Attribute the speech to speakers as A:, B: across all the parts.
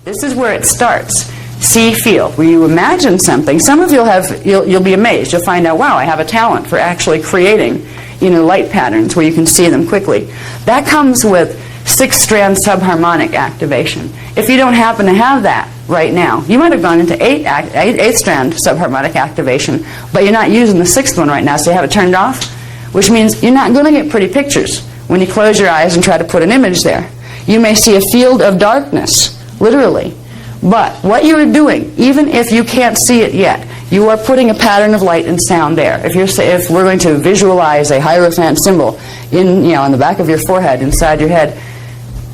A: This is where it starts. See, feel, where you imagine something. Some of you'll be amazed. You'll find out, wow, I have a talent for actually creating, light patterns where you can see them quickly. That comes with 6-strand subharmonic activation. If you don't happen to have that right now, you might have gone into 8-strand subharmonic activation, but you're not using the 6th one right now, so you have it turned off, which means you're not going to get pretty pictures when you close your eyes and try to put an image there. You may see a field of darkness, literally. But what you are doing, even if you can't see it yet, you are putting a pattern of light and sound there. If we're going to visualize a Hierophant symbol on the back of your forehead, inside your head,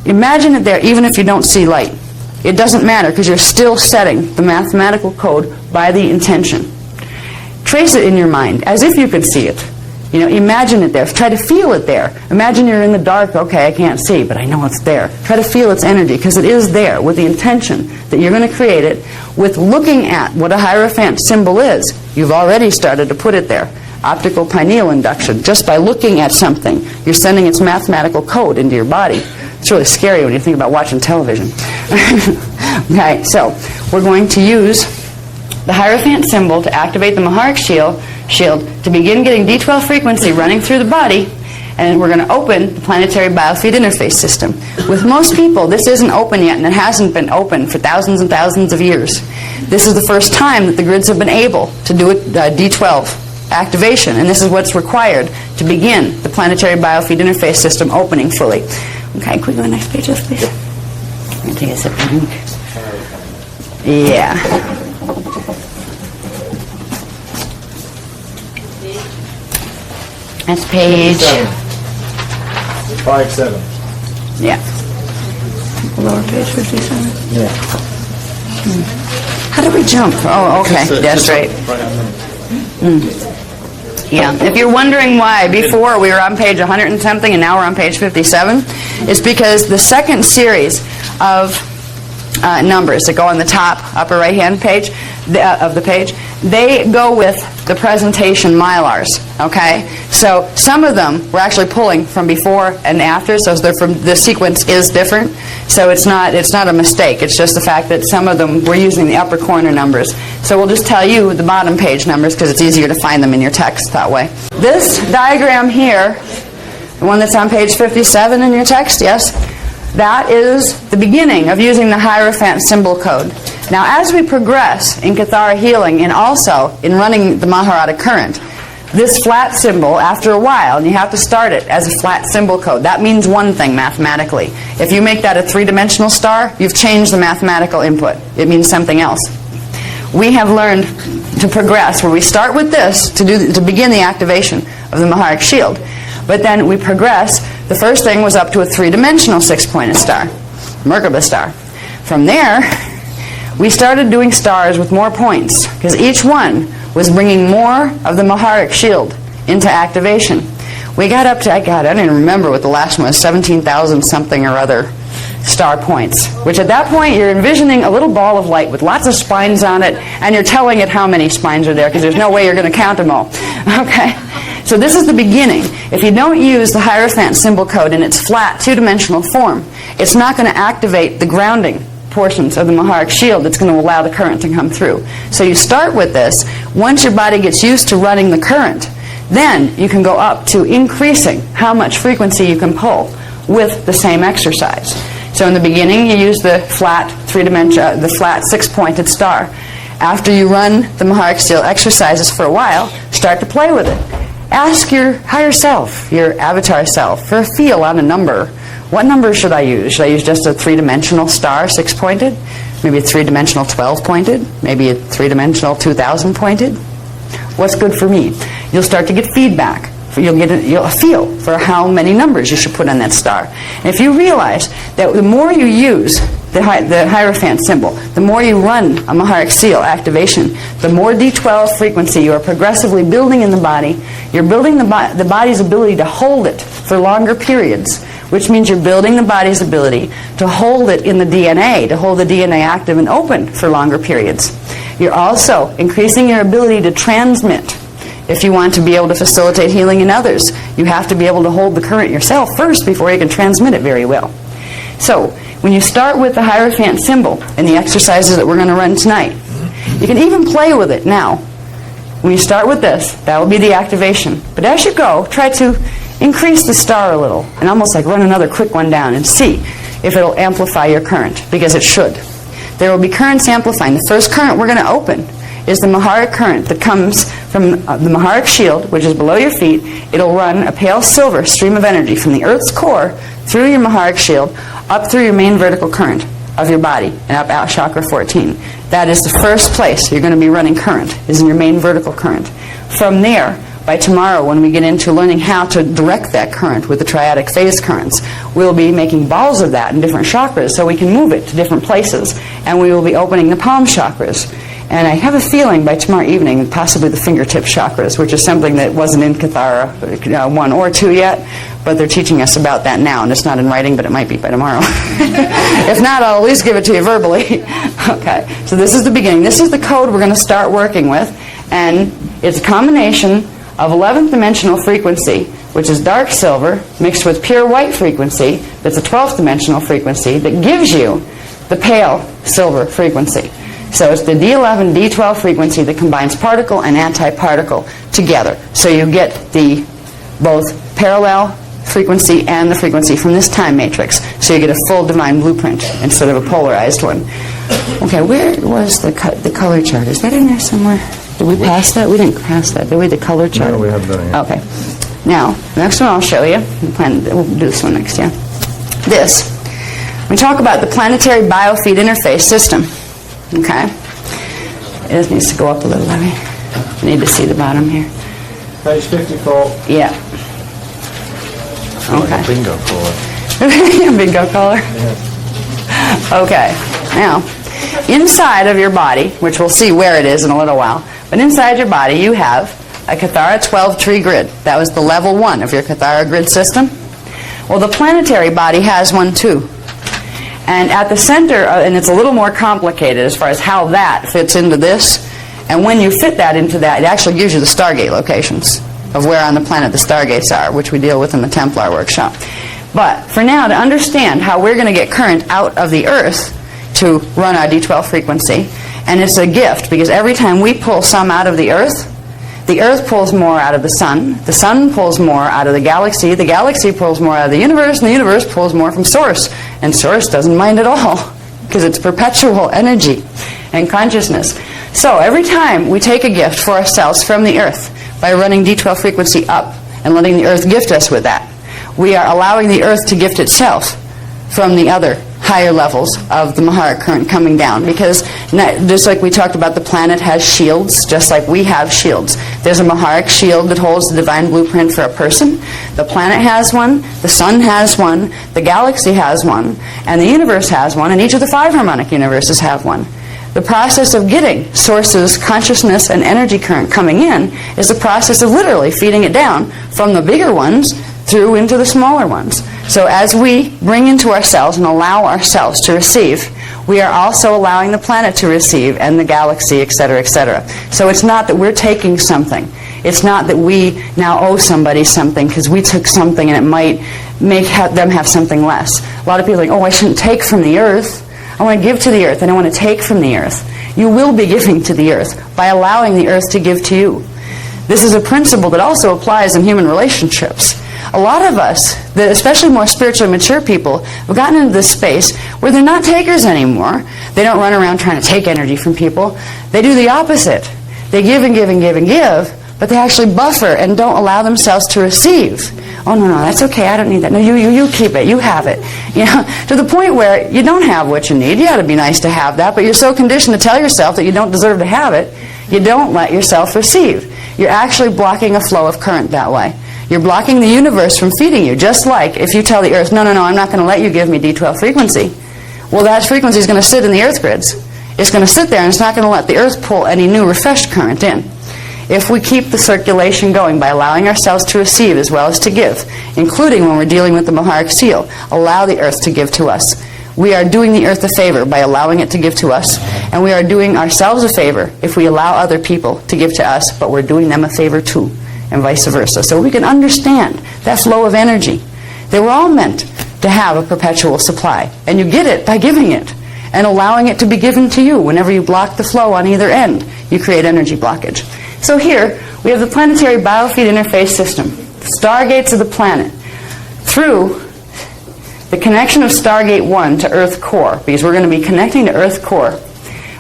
A: imagine it there even if you don't see light. It doesn't matter because you're still setting the mathematical code by the intention. Trace it in your mind as if you could see it. Imagine it there. Try to feel it there. Imagine you're in the dark. Okay, I can't see, but I know it's there. Try to feel its energy because it is there with the intention that you're going to create it with looking at what a Hierophant symbol is. You've already started to put it there. Optical pineal induction. Just by looking at something, you're sending its mathematical code into your body. It's really scary when you think about watching television. Okay, so we're going to use the Hierophant symbol to activate the Maharic shield to begin getting D12 frequency running through the body, and we're going to open the planetary biofeed interface system. With most people, this isn't open yet, and it hasn't been open for thousands and thousands of years. This is the first time that the grids have been able to do D12 activation, and this is what's required to begin the planetary biofeed interface system opening fully. Okay, can we go to the next page, please? I'm going to take a sip of drink. Yeah. That's page
B: 57.
A: Yeah. Lower page 57.
B: Yeah.
A: How did we jump? Oh, okay. That's right. Yeah. If you're wondering why before we were on page 100 and something and now we're on page 57, it's because the second series of numbers that go on the top upper right hand page of the page, they go with the presentation milars. Okay, so some of them we're actually pulling from before and after, so the sequence is different. So it's not a mistake. It's just the fact that some of them we're using the upper corner numbers. So we'll just tell you the bottom page numbers because it's easier to find them in your text that way. This diagram here, the one that's on page 57 in your text, yes. That is the beginning of using the Hierophant symbol code. Now, as we progress in Cathara healing and also in running the Maharata current, this flat symbol, after a while, and you have to start it as a flat symbol code, that means one thing mathematically. If you make that a 3-dimensional star, you've changed the mathematical input. It means something else. We have learned to progress where we start with this to begin the activation of the Maharic shield. But then we progress. The first thing was up to a 3-dimensional 6-pointed star, Merkaba star. From there, we started doing stars with more points because each one was bringing more of the Maharic shield into activation. We got up to, I don't even remember what the last one was, 17,000 something or other star points, which at that point you're envisioning a little ball of light with lots of spines on it, and you're telling it how many spines are there because there's no way you're going to count them all. Okay? So this is the beginning. If you don't use the Hierophant symbol code in its flat 2-dimensional form, it's not going to activate the grounding portions of the Maharic shield that's going to allow the current to come through. So you start with this. Once your body gets used to running the current, then you can go up to increasing how much frequency you can pull with the same exercise. So in the beginning, you use the flat 6-pointed star. After you run the Maharic shield exercises for a while, start to play with it. Ask your higher self, your avatar self, for a feel on a number. What number should I use? Should I use just a 3-dimensional star, 6-pointed? Maybe a 3-dimensional 12-pointed? Maybe a 3-dimensional 2,000-pointed? What's good for me? You'll start to get feedback. You'll get a feel for how many numbers you should put on that star. And if you realize that the more you use the Hierophant symbol, the more you run a Maharic seal activation, the more D12 frequency you are progressively building in the body. You're building the body's ability to hold it for longer periods, which means you're building the body's ability to hold it in the DNA, to hold the DNA active and open for longer periods. You're also increasing your ability to transmit. If you want to be able to facilitate healing in others, you have to be able to hold the current yourself first before you can transmit it very well. So, when you start with the Hierophant symbol in the exercises that we're going to run tonight, you can even play with it now. When you start with this, that will be the activation. But as you go, try to increase the star a little and almost like run another quick one down and see if it'll amplify your current, because it should. There will be currents amplifying. The first current we're going to open is the Maharic current that comes from the Maharic shield, which is below your feet. It'll run a pale silver stream of energy from the Earth's core through your Maharic shield up through your main vertical current of your body and up out chakra 14. That is the first place you're going to be running current, is in your main vertical current. From there, by tomorrow, when we get into learning how to direct that current with the triadic phase currents, we'll be making balls of that in different chakras so we can move it to different places. And we will be opening the palm chakras. And I have a feeling by tomorrow evening, possibly the fingertip chakras, which is something that wasn't in Cathara 1 or 2 yet, but they're teaching us about that now, and it's not in writing, but it might be by tomorrow. If not, I'll at least give it to you verbally. Okay, so this is the beginning. This is the code we're going to start working with, and it's a combination of 11th dimensional frequency, which is dark silver, mixed with pure white frequency, that's a 12th dimensional frequency, that gives you the pale silver frequency. So it's the D11, D12 frequency that combines particle and antiparticle together. So you get the both parallel frequency and the frequency from this time matrix. So you get a full divine blueprint instead of a polarized one. Okay, where was the color chart? Is that in there somewhere? Did we pass that? We didn't pass that. Did we? The color chart?
B: No, we haven't done it yet.
A: Okay. Now, the next one I'll show you. We'll do this one next year. This. We talk about the planetary biofeed interface system. Okay. It needs to go up a little, Levy. I need to see the bottom here.
B: Page 54.
A: Yeah. Okay.
B: Like a bingo caller.
A: Bingo caller?
B: Yes.
A: Okay. Now, inside of your body, which we'll see where it is in a little while, but inside your body you have a Cathara 12 tree grid. That was the level 1 of your Cathara grid system. Well, the planetary body has one too. And at the center, and it's a little more complicated as far as how that fits into this, and when you fit that into that, it actually gives you the Stargate locations of where on the planet the Stargates are, which we deal with in the Templar workshop. But for now, to understand how we're going to get current out of the Earth to run our D12 frequency, and it's a gift, because every time we pull some out of the Earth pulls more out of the Sun pulls more out of the galaxy pulls more out of the universe, and the universe pulls more from Source. And Source doesn't mind at all, because it's perpetual energy and consciousness. So every time we take a gift for ourselves from the Earth by running D12 frequency up and letting the Earth gift us with that, we are allowing the Earth to gift itself from the other higher levels of the Maharic current coming down, because just like we talked about, the planet has shields just like we have shields. There's a Maharic shield that holds the divine blueprint for a person. The planet has one, the sun has one, the galaxy has one, and the universe has one, and each of the 5 harmonic universes have one. The process of getting Source's consciousness and energy current coming in is the process of literally feeding it down from the bigger ones through into the smaller ones. So as we bring into ourselves and allow ourselves to receive, we are also allowing the planet to receive, and the galaxy, etc., etc. So it's not that we're taking something. It's not that we now owe somebody something because we took something and it might make them have something less. A lot of people are like, oh, I shouldn't take from the Earth. I want to give to the Earth. I don't want to take from the Earth. You will be giving to the Earth by allowing the Earth to give to you. This is a principle that also applies in human relationships. A lot of us, especially more spiritually mature people, have gotten into this space where they're not takers anymore. They don't run around trying to take energy from people. They do the opposite. They give and give and give and give, but they actually buffer and don't allow themselves to receive. Oh, no, that's okay, I don't need that. No, you keep it, you have it. You know, to the point where you don't have what you need. You ought to be nice to have that, but you're so conditioned to tell yourself that you don't deserve to have it, you don't let yourself receive. You're actually blocking a flow of current that way. You're blocking the universe from feeding you, just like if you tell the Earth, no, I'm not going to let you give me D12 frequency. Well, that frequency is going to sit in the Earth grids. It's going to sit there, and it's not going to let the Earth pull any new refreshed current in. If we keep the circulation going by allowing ourselves to receive as well as to give, including when we're dealing with the Maharic seal, allow the Earth to give to us. We are doing the Earth a favor by allowing it to give to us, and we are doing ourselves a favor if we allow other people to give to us, but we're doing them a favor too, and vice versa. So we can understand that flow of energy. They were all meant to have a perpetual supply. And you get it by giving it and allowing it to be given to you. Whenever you block the flow on either end, you create energy blockage. So here, we have the planetary biofeed interface system, the stargates of the planet, through the connection of Stargate 1 to Earth core, because we're going to be connecting to Earth core,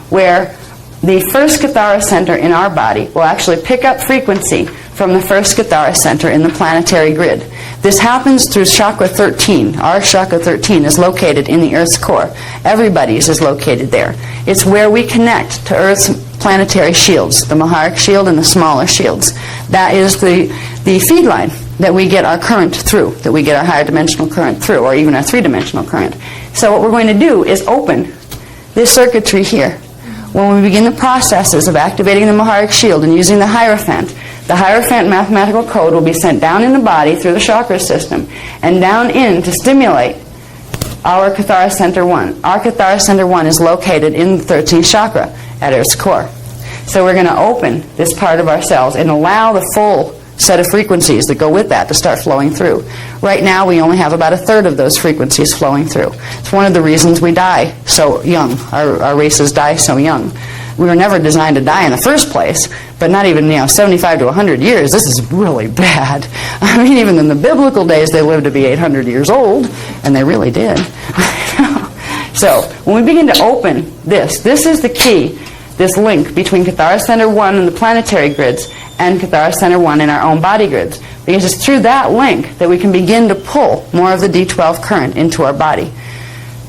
A: where the first Cathara center in our body will actually pick up frequency from the first Cathara center in the planetary grid. This happens through chakra 13. Our chakra 13 is located in the Earth's core. Everybody's is located there. It's where we connect to Earth's planetary shields, the Maharic shield and the smaller shields. That is the feed line that we get our current through, that we get our higher dimensional current through, or even our three-dimensional current. So what we're going to do is open this circuitry here. When we begin the processes of activating the Maharic shield and using the Hierophant mathematical code will be sent down in the body through the chakra system and down in to stimulate our Cathara Center 1. Our Cathara Center 1 is located in the 13th chakra at Earth's core. So we're going to open this part of ourselves and allow the full set of frequencies that go with that to start flowing through. Right now we only have about a third of those frequencies flowing through. It's one of the reasons we die so young. Our races die so young. We were never designed to die in the first place, but not even 75 to 100 years. This is really bad. I mean, even in the biblical days they lived to be 800 years old, and they really did. So when we begin to open this is the key, this link between Cathara Center 1 and the planetary grids and Cathara Center 1 in our own body grids, because it's through that link that we can begin to pull more of the D12 current into our body.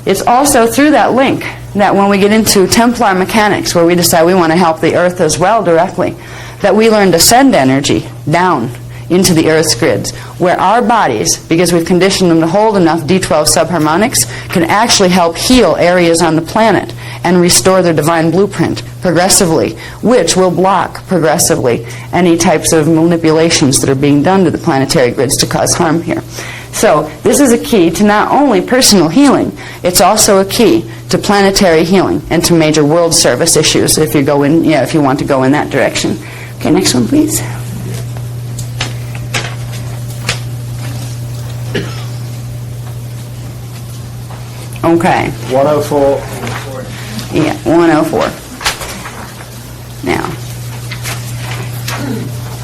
A: It's also through that link that when we get into Templar mechanics, where we decide we want to help the Earth as well directly, that we learn to send energy down into the Earth's grids, where our bodies, because we've conditioned them to hold enough D12 subharmonics, can actually help heal areas on the planet and restore their divine blueprint progressively, which will block progressively any types of manipulations that are being done to the planetary grids to cause harm here. So this is a key to not only personal healing, it's also a key to planetary healing and to major world service issues if you go in, if you want to go in that direction. Okay, next one please. Okay.
B: 104.
A: Yeah, 104. Now,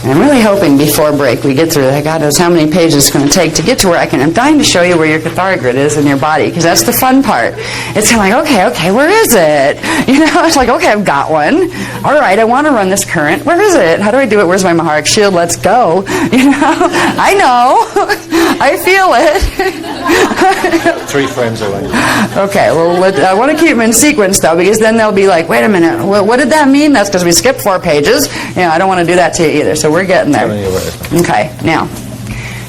A: I'm really hoping before break we get through that. God knows how many pages it's going to take to get to where I'm dying to show you where your Cathara grid is in your body, because that's the fun part. It's kind of like, okay, where is it? It's like, okay, I've got one. All right, I want to run this current. Where is it? How do I do it? Where's my Maharic shield? Let's go. I know. I feel it.
B: 3 frames away.
A: Okay, well, I want to keep them in sequence, though, because then they'll be like, wait a minute, what did that mean? That's because we skipped 4 pages. I don't want to do that to you either, so we're getting there. Okay, now,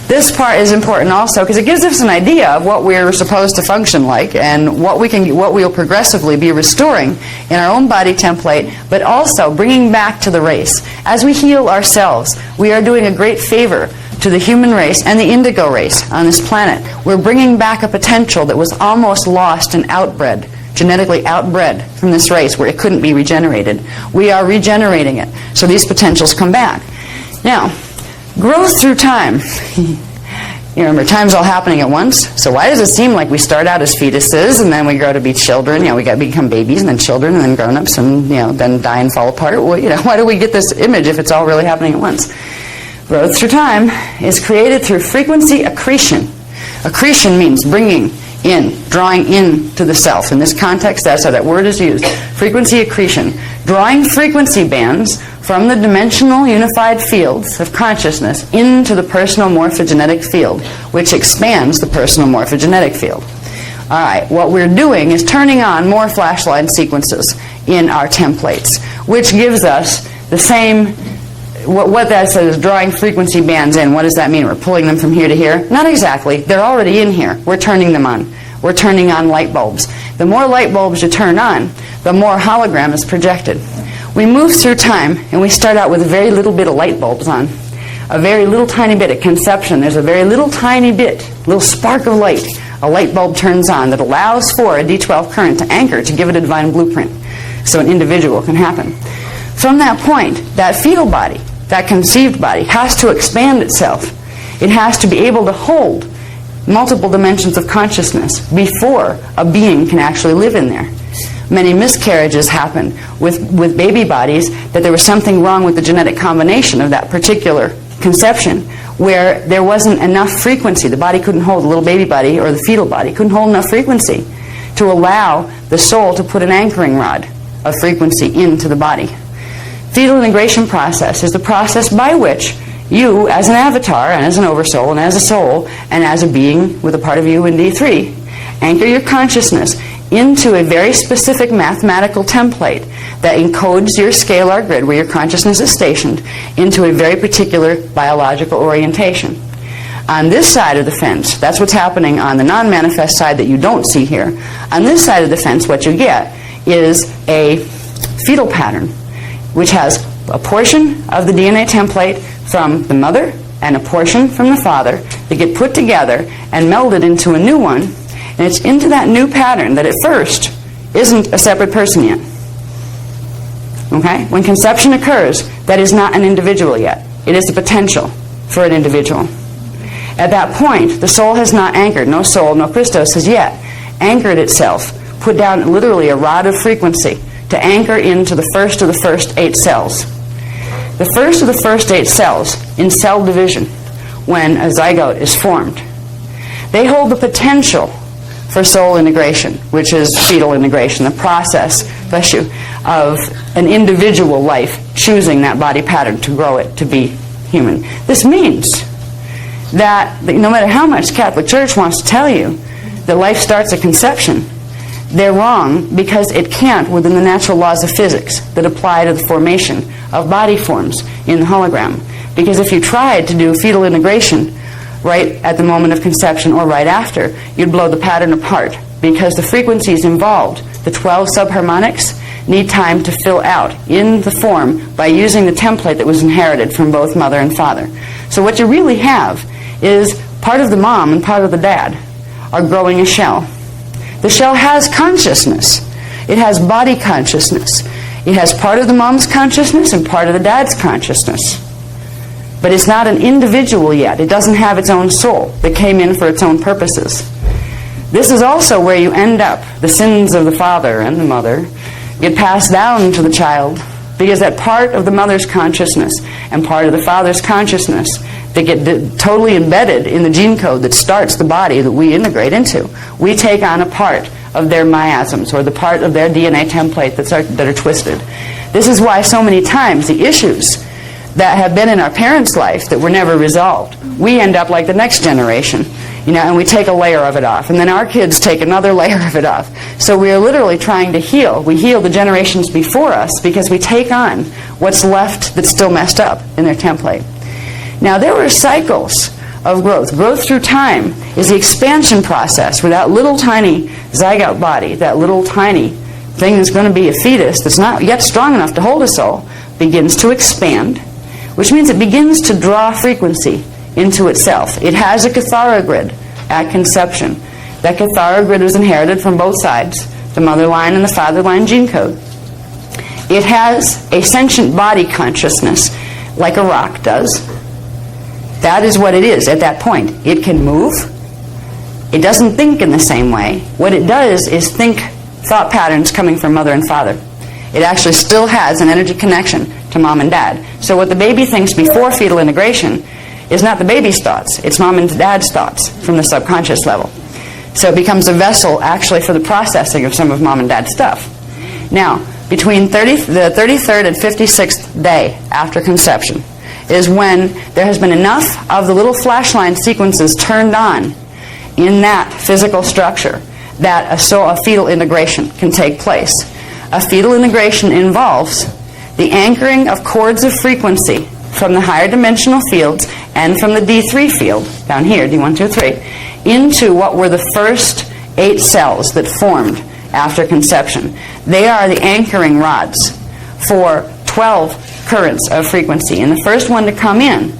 A: this part is important also because it gives us an idea of what we're supposed to function like and what we'll progressively be restoring in our own body template, but also bringing back to the race. As we heal ourselves, we are doing a great favor to the human race and the indigo race on this planet. We're bringing back a potential that was almost lost and outbred, genetically outbred from this race where it couldn't be regenerated. We are regenerating it, so these potentials come back. Now, growth through time. You remember, time's all happening at once, so why does it seem like we start out as fetuses and then we grow to be children? We become babies and then children and then grown-ups and then die and fall apart? Well, why do we get this image if it's all really happening at once? Growth through time is created through frequency accretion. Accretion means bringing in, drawing in to the self. In this context, that's how that word is used. Frequency accretion. Drawing frequency bands from the dimensional unified fields of consciousness into the personal morphogenetic field, which expands the personal morphogenetic field. All right, what we're doing is turning on more flashlight sequences in our templates, which gives us the same. What that says is drawing frequency bands in. What does that mean? We're pulling them from here to here? Not exactly. They're already in here. We're turning them on. We're turning on light bulbs. The more light bulbs you turn on, the more hologram is projected. We move through time, and we start out with a very little bit of light bulbs on. A very little tiny bit at conception. There's a very little tiny bit, little spark of light. A light bulb turns on that allows for a D12 current to anchor to give it a divine blueprint so an individual can happen. From that point, that fetal body, that conceived body, has to expand itself. It has to be able to hold multiple dimensions of consciousness before a being can actually live in there. Many miscarriages happen with baby bodies, that there was something wrong with the genetic combination of that particular conception, where there wasn't enough frequency. The body couldn't hold, the little baby body or the fetal body couldn't hold enough frequency to allow the soul to put an anchoring rod of frequency into the body. Fetal integration process is the process by which you, as an avatar, and as an oversoul, and as a soul, and as a being with a part of you in D3, anchor your consciousness into a very specific mathematical template that encodes your scalar grid, where your consciousness is stationed, into a very particular biological orientation. On this side of the fence, that's what's happening on the non-manifest side that you don't see here. On this side of the fence, what you get is a fetal pattern, which has a portion of the DNA template from the mother and a portion from the father that get put together and melded into a new one. And it's into that new pattern that at first isn't a separate person yet. Okay? When conception occurs, that is not an individual yet. It is the potential for an individual. At that point, the soul has not anchored. No soul, no Christos has yet anchored itself, put down literally a rod of frequency to anchor into the first of the first 8 cells. The first of the first 8 cells in cell division, when a zygote is formed, they hold the potential for soul integration, which is fetal integration, the process, bless you, of an individual life choosing that body pattern to grow it to be human. This means that no matter how much the Catholic Church wants to tell you that life starts at conception, they're wrong, because it can't within the natural laws of physics that apply to the formation of body forms in the hologram. Because if you tried to do fetal integration right at the moment of conception or right after, you'd blow the pattern apart, because the frequencies involved, the 12 subharmonics, need time to fill out in the form by using the template that was inherited from both mother and father. So what you really have is part of the mom and part of the dad are growing a shell. The shell has consciousness. It has body consciousness. It has part of the mom's consciousness and part of the dad's consciousness. But it's not an individual yet. It doesn't have its own soul that came in for its own purposes. This is also where you end up. The sins of the father and the mother get passed down to the child, because that part of the mother's consciousness and part of the father's consciousness that get totally embedded in the gene code that starts the body that we integrate into, we take on a part of their miasms, or the part of their DNA template that are twisted. This is why so many times the issues that have been in our parents' life that were never resolved, we end up like the next generation, and we take a layer of it off, and then our kids take another layer of it off. So we are literally trying to heal. We heal the generations before us because we take on what's left that's still messed up in their template. Now, there were cycles of growth. Growth through time is the expansion process, where that little tiny zygote body, that little tiny thing that's going to be a fetus that's not yet strong enough to hold a soul, begins to expand, which means it begins to draw frequency into itself. It has a Cathara grid at conception. That Cathara grid was inherited from both sides, the mother line and the father line gene code. It has a sentient body consciousness, like a rock does. That is what it is at that point. It can move. It doesn't think in the same way. What it does is think thought patterns coming from mother and father. It actually still has an energy connection to mom and dad. So what the baby thinks before fetal integration is not the baby's thoughts. It's mom and dad's thoughts from the subconscious level. So it becomes a vessel actually for the processing of some of mom and dad's stuff. Now, between the 33rd and 56th day after conception is when there has been enough of the little flashline sequences turned on in that physical structure that a fetal integration can take place. A fetal integration involves the anchoring of chords of frequency from the higher dimensional fields and from the D3 field, down here, D1, 2, 3, into what were the first 8 cells that formed after conception. They are the anchoring rods for 12 currents of frequency. And the first one to come in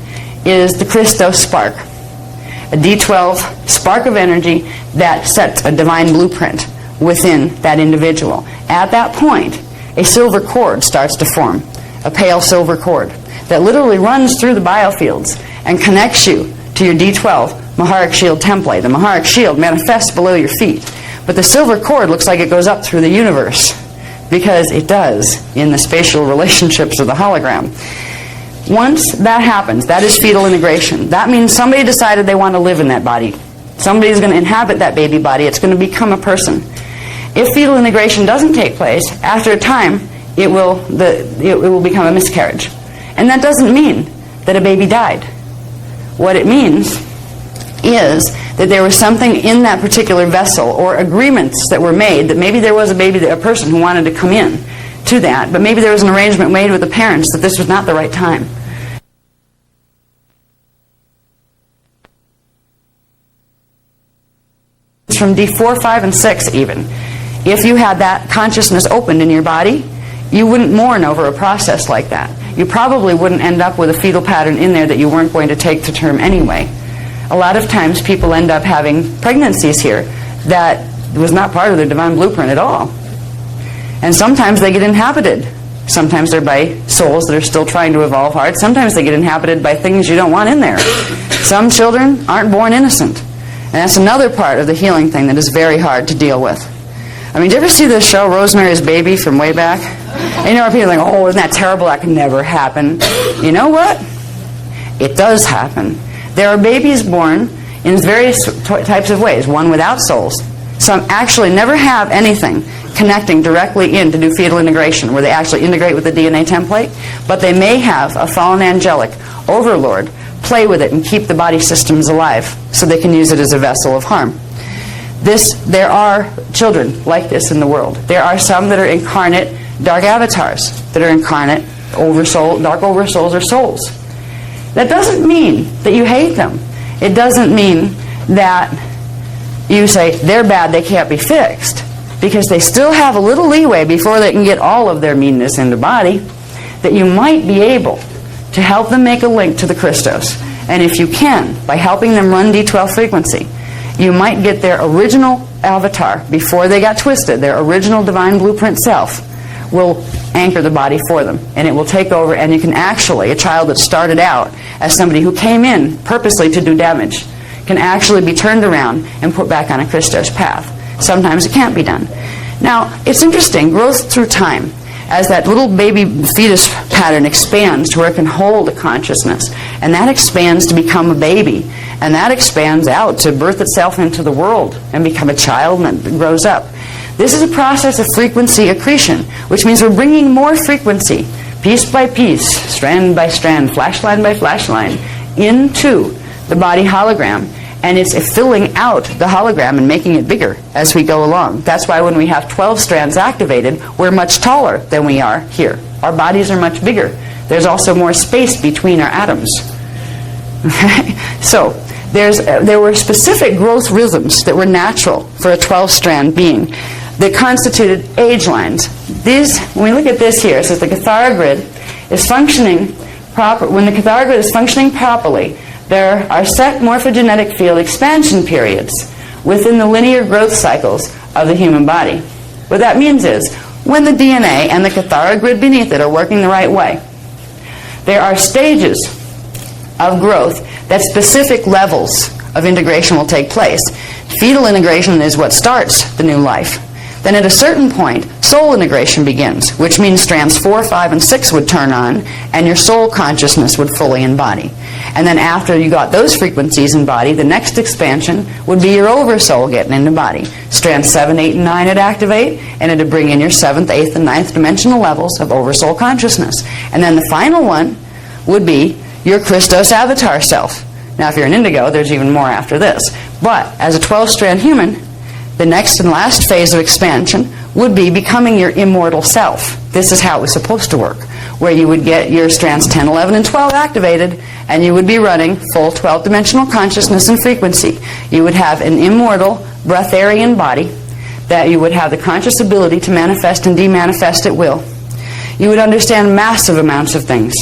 A: is the Christos spark, a D12 spark of energy that sets a divine blueprint within that individual. At that point, a silver cord starts to form, a pale silver cord that literally runs through the biofields and connects you to your D12 Maharic shield template. The Maharic shield manifests below your feet, but the silver cord looks like it goes up through the universe, because it does in the spatial relationships of the hologram. Once that happens, that is fetal integration. That means somebody decided they want to live in that body. Somebody's going to inhabit that baby body. It's going to become a person. If fetal integration doesn't take place, after a time, it will become a miscarriage. And that doesn't mean that a baby died. What it means is that there was something in that particular vessel, or agreements that were made, that maybe there was a person who wanted to come in to that, but maybe there was an arrangement made with the parents that this was not the right time. It's from D4, 5, and 6 even. If you had that consciousness opened in your body, you wouldn't mourn over a process like that. You probably wouldn't end up with a fetal pattern in there that you weren't going to take to term anyway. A lot of times people end up having pregnancies here that was not part of their divine blueprint at all. And sometimes they get inhabited. Sometimes they're by souls that are still trying to evolve hard. Sometimes they get inhabited by things you don't want in there. Some children aren't born innocent. And that's another part of the healing thing that is very hard to deal with. I mean, did you ever see the show Rosemary's Baby from way back? And you know, people are like, oh, isn't that terrible? That can never happen. You know what? It does happen. There are babies born in various types of ways. One without souls. Some actually never have anything connecting directly in to do fetal integration, where they actually integrate with the DNA template, but they may have a fallen angelic overlord play with it and keep the body systems alive so they can use it as a vessel of harm. There are children like this in the world. There are some that are incarnate dark avatars, that are incarnate oversoul, dark oversouls or souls. That doesn't mean that you hate them. It doesn't mean that you say they're bad, they can't be fixed, because they still have a little leeway before they can get all of their meanness into body, that you might be able to help them make a link to the Christos. And if you can, by helping them run D12 frequency, you might get their original avatar before they got twisted. Their original divine blueprint self will anchor the body for them, and it will take over, and you can actually, a child that started out as somebody who came in purposely to do damage, can actually be turned around and put back on a Christos path. Sometimes it can't be done. Now, it's interesting, growth through time. As that little baby fetus pattern expands to where it can hold a consciousness, and that expands to become a baby, and that expands out to birth itself into the world and become a child and it grows up. This is a process of frequency accretion, which means we're bringing more frequency, piece by piece, strand by strand, flash line by flash line, into the body hologram. And it's filling out the hologram and making it bigger as we go along. That's why when we have 12 strands activated, we're much taller than we are here. Our bodies are much bigger. There's also more space between our atoms. Okay? So there were specific growth rhythms that were natural for a 12-strand being that constituted age lines. These, when we look at this here, it says the Cathara grid is functioning proper. When the Cathara grid is functioning properly, there are set morphogenetic field expansion periods within the linear growth cycles of the human body. What that means is, when the DNA and the Cathara grid beneath it are working the right way, there are stages of growth that specific levels of integration will take place. Fetal integration is what starts the new life. Then at a certain point, soul integration begins, which means strands 4, 5, and 6 would turn on, and your soul consciousness would fully embody. And then after you got those frequencies in body, the next expansion would be your oversoul getting into body. Strands 7, 8, and 9 would activate, and it would bring in your 7th, 8th, and 9th dimensional levels of oversoul consciousness. And then the final one would be your Christos avatar self. Now, if you're an indigo, there's even more after this. But as a 12-strand human, the next and last phase of expansion would be becoming your immortal self. This is how it was supposed to work, where you would get your strands 10, 11, and 12 activated, and you would be running full 12-dimensional consciousness and frequency. You would have an immortal breatharian body that you would have the conscious ability to manifest and demanifest at will. You would understand massive amounts of things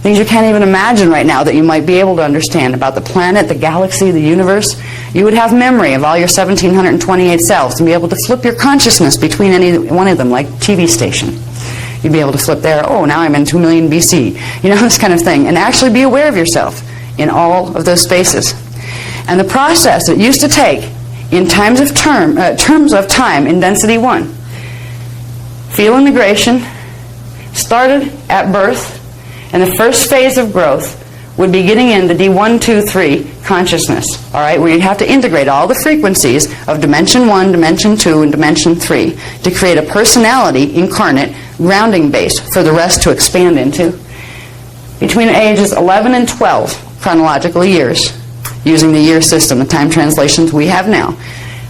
A: you can't even imagine right now that you might be able to understand about the planet, the galaxy, the universe. You would have memory of all your 1,728 selves and be able to flip your consciousness between any one of them, like TV station. You'd be able to flip there, oh, now I'm in 2 million BC. You know, this kind of thing. And actually be aware of yourself in all of those spaces. And the process that used to take in terms of time in density 1, fetal integration started at birth, and the first phase of growth would be getting in the D1, 2, 3 consciousness, all right, where you'd have to integrate all the frequencies of dimension 1, dimension 2, and dimension 3 to create a personality incarnate grounding base for the rest to expand into. Between ages 11 and 12, chronological years, using the year system, the time translations we have now,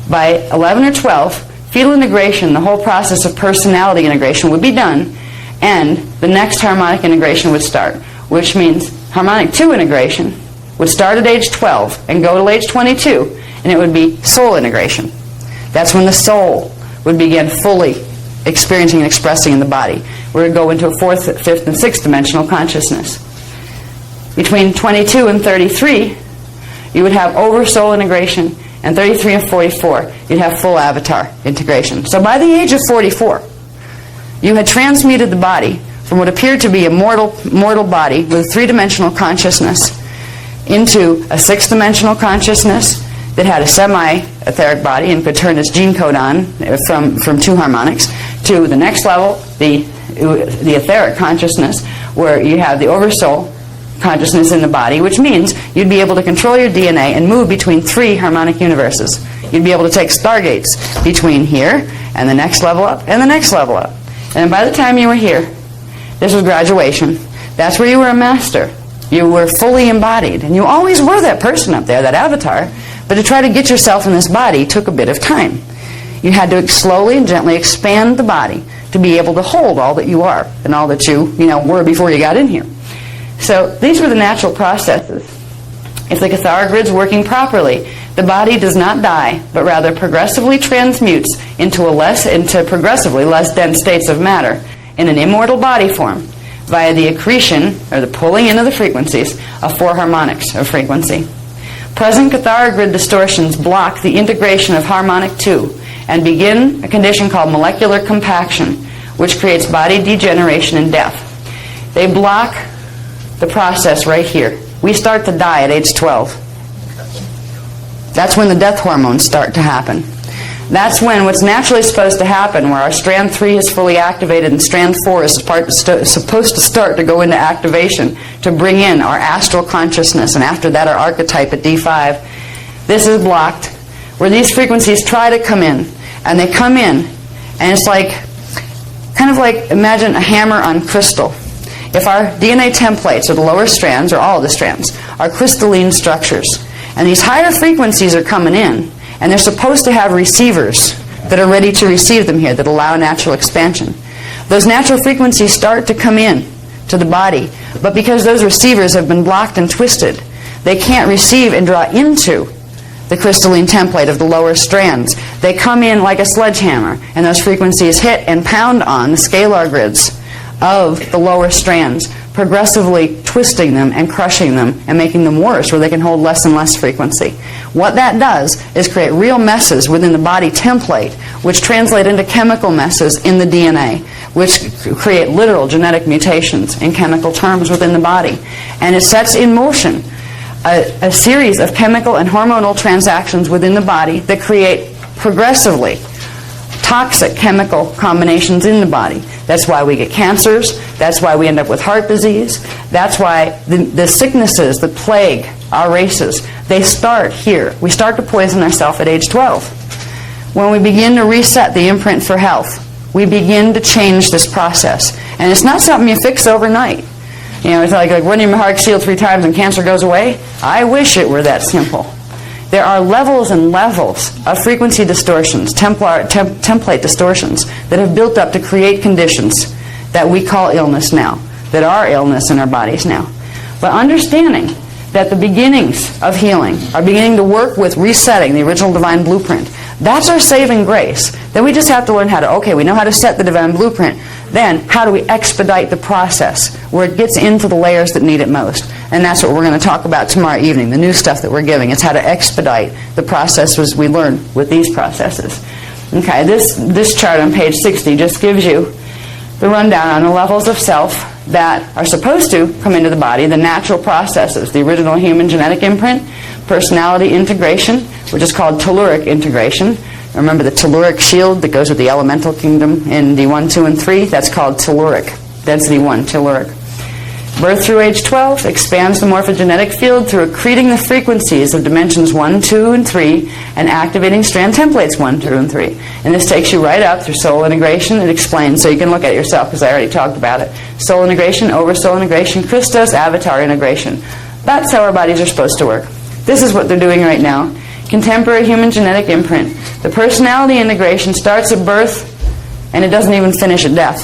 A: by 11 or 12, fetal integration, the whole process of personality integration would be done, and the next harmonic integration would start, which means harmonic 2 integration would start at age 12 and go till age 22, and it would be soul integration. That's when the soul would begin fully experiencing and expressing in the body. We would go into a 4th, 5th, and 6th dimensional consciousness. Between 22 and 33, you would have over-soul integration, and 33 and 44, you'd have full avatar integration. So by the age of 44, you had transmuted the body from what appeared to be a mortal body with a 3-dimensional consciousness into a 6th-dimensional consciousness that had a semi-etheric body and could turn its gene code on from 2 harmonics to the next level, the etheric consciousness, where you have the oversoul consciousness in the body, which means you'd be able to control your DNA and move between 3 harmonic universes. You'd be able to take stargates between here and the next level up and the next level up. And by the time you were here, this was graduation. That's where you were a master. You were fully embodied. And you always were that person up there, that avatar. But to try to get yourself in this body took a bit of time. You had to slowly and gently expand the body to be able to hold all that you are and all that you were before you got in here. So these were the natural processes. If the Cathara grid's working properly, the body does not die, but rather progressively transmutes into progressively less dense states of matter in an immortal body form via the accretion, or the pulling in of the frequencies, of 4 harmonics of frequency. Present Cathara grid distortions block the integration of harmonic 2 and begin a condition called molecular compaction, which creates body degeneration and death. They block the process right here. We start to die at age 12. That's when the death hormones start to happen. That's when what's naturally supposed to happen, where our strand 3 is fully activated and strand 4 is supposed to start to go into activation to bring in our astral consciousness, and after that our archetype at D5. This is blocked, where these frequencies try to come in, and they come in, and it's kind of like, imagine a hammer on crystal. If our DNA templates, or the lower strands, or all of the strands, are crystalline structures, and these higher frequencies are coming in, and they're supposed to have receivers that are ready to receive them here, that allow natural expansion. Those natural frequencies start to come in to the body, but because those receivers have been blocked and twisted, they can't receive and draw into the crystalline template of the lower strands. They come in like a sledgehammer, and those frequencies hit and pound on the scalar grids of the lower strands, progressively twisting them and crushing them and making them worse, where they can hold less and less frequency. What that does is create real messes within the body template, which translate into chemical messes in the DNA, which create literal genetic mutations in chemical terms within the body. And it sets in motion a series of chemical and hormonal transactions within the body that create progressively toxic chemical combinations in the body. That's why we get cancers. That's why we end up with heart disease. That's why the sicknesses that plague our races, they start here. We start to poison ourselves at age 12. When we begin to reset the imprint for health, we begin to change this process. And it's not something you fix overnight. It's like running your heart sealed 3 times and cancer goes away. I wish it were that simple. There are levels and levels of frequency distortions, template distortions, that have built up to create conditions that we call illness now, that are illness in our bodies now. But understanding that the beginnings of healing are beginning to work with resetting the original divine blueprint, that's our saving grace. Then we just have to learn how to, we know how to set the divine blueprint. Then how do we expedite the process where it gets into the layers that need it most? And that's what we're going to talk about tomorrow evening, the new stuff that we're giving. It's how to expedite the processes we learn with these processes. Okay, this chart on page 60 just gives you the rundown on the levels of self that are supposed to come into the body, the natural processes, the original human genetic imprint, personality integration, which is called telluric integration. Remember the telluric shield that goes with the elemental kingdom in D1, 2, and 3? That's called telluric. Density 1, telluric. Birth through age 12 expands the morphogenetic field through accreting the frequencies of dimensions 1, 2, and 3 and activating strand templates 1, 2, and 3. And this takes you right up through soul integration. It explains, so you can look at it yourself because I already talked about it. Soul integration, oversoul integration, Christos, avatar integration. That's how our bodies are supposed to work. This is what they're doing right now. Contemporary human genetic imprint. The personality integration starts at birth and it doesn't even finish at death.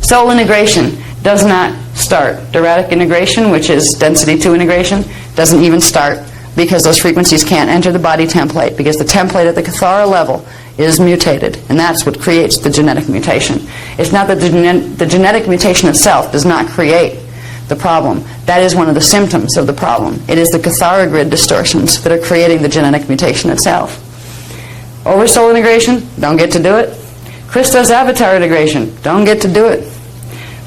A: Soul integration does not start. Diratic integration, which is density 2 integration, doesn't even start because those frequencies can't enter the body template because the template at the Cathara level is mutated, and that's what creates the genetic mutation. It's not that the genetic mutation itself does not create the problem. That is one of the symptoms of the problem. It is the Cathara grid distortions that are creating the genetic mutation itself. Oversoul integration, don't get to do it. Christos avatar integration, don't get to do it.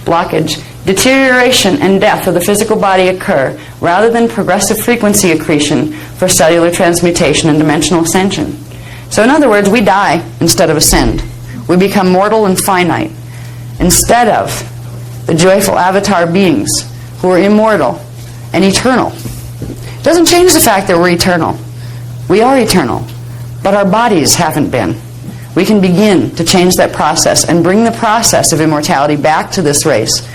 A: Blockage. Deterioration and death of the physical body occur rather than progressive frequency accretion for cellular transmutation and dimensional ascension. So in other words, we die instead of ascend. We become mortal and finite instead of the joyful avatar beings who are immortal and eternal. It doesn't change the fact that we're eternal. We are eternal, but our bodies haven't been. We can begin to change that process and bring the process of immortality back to this race.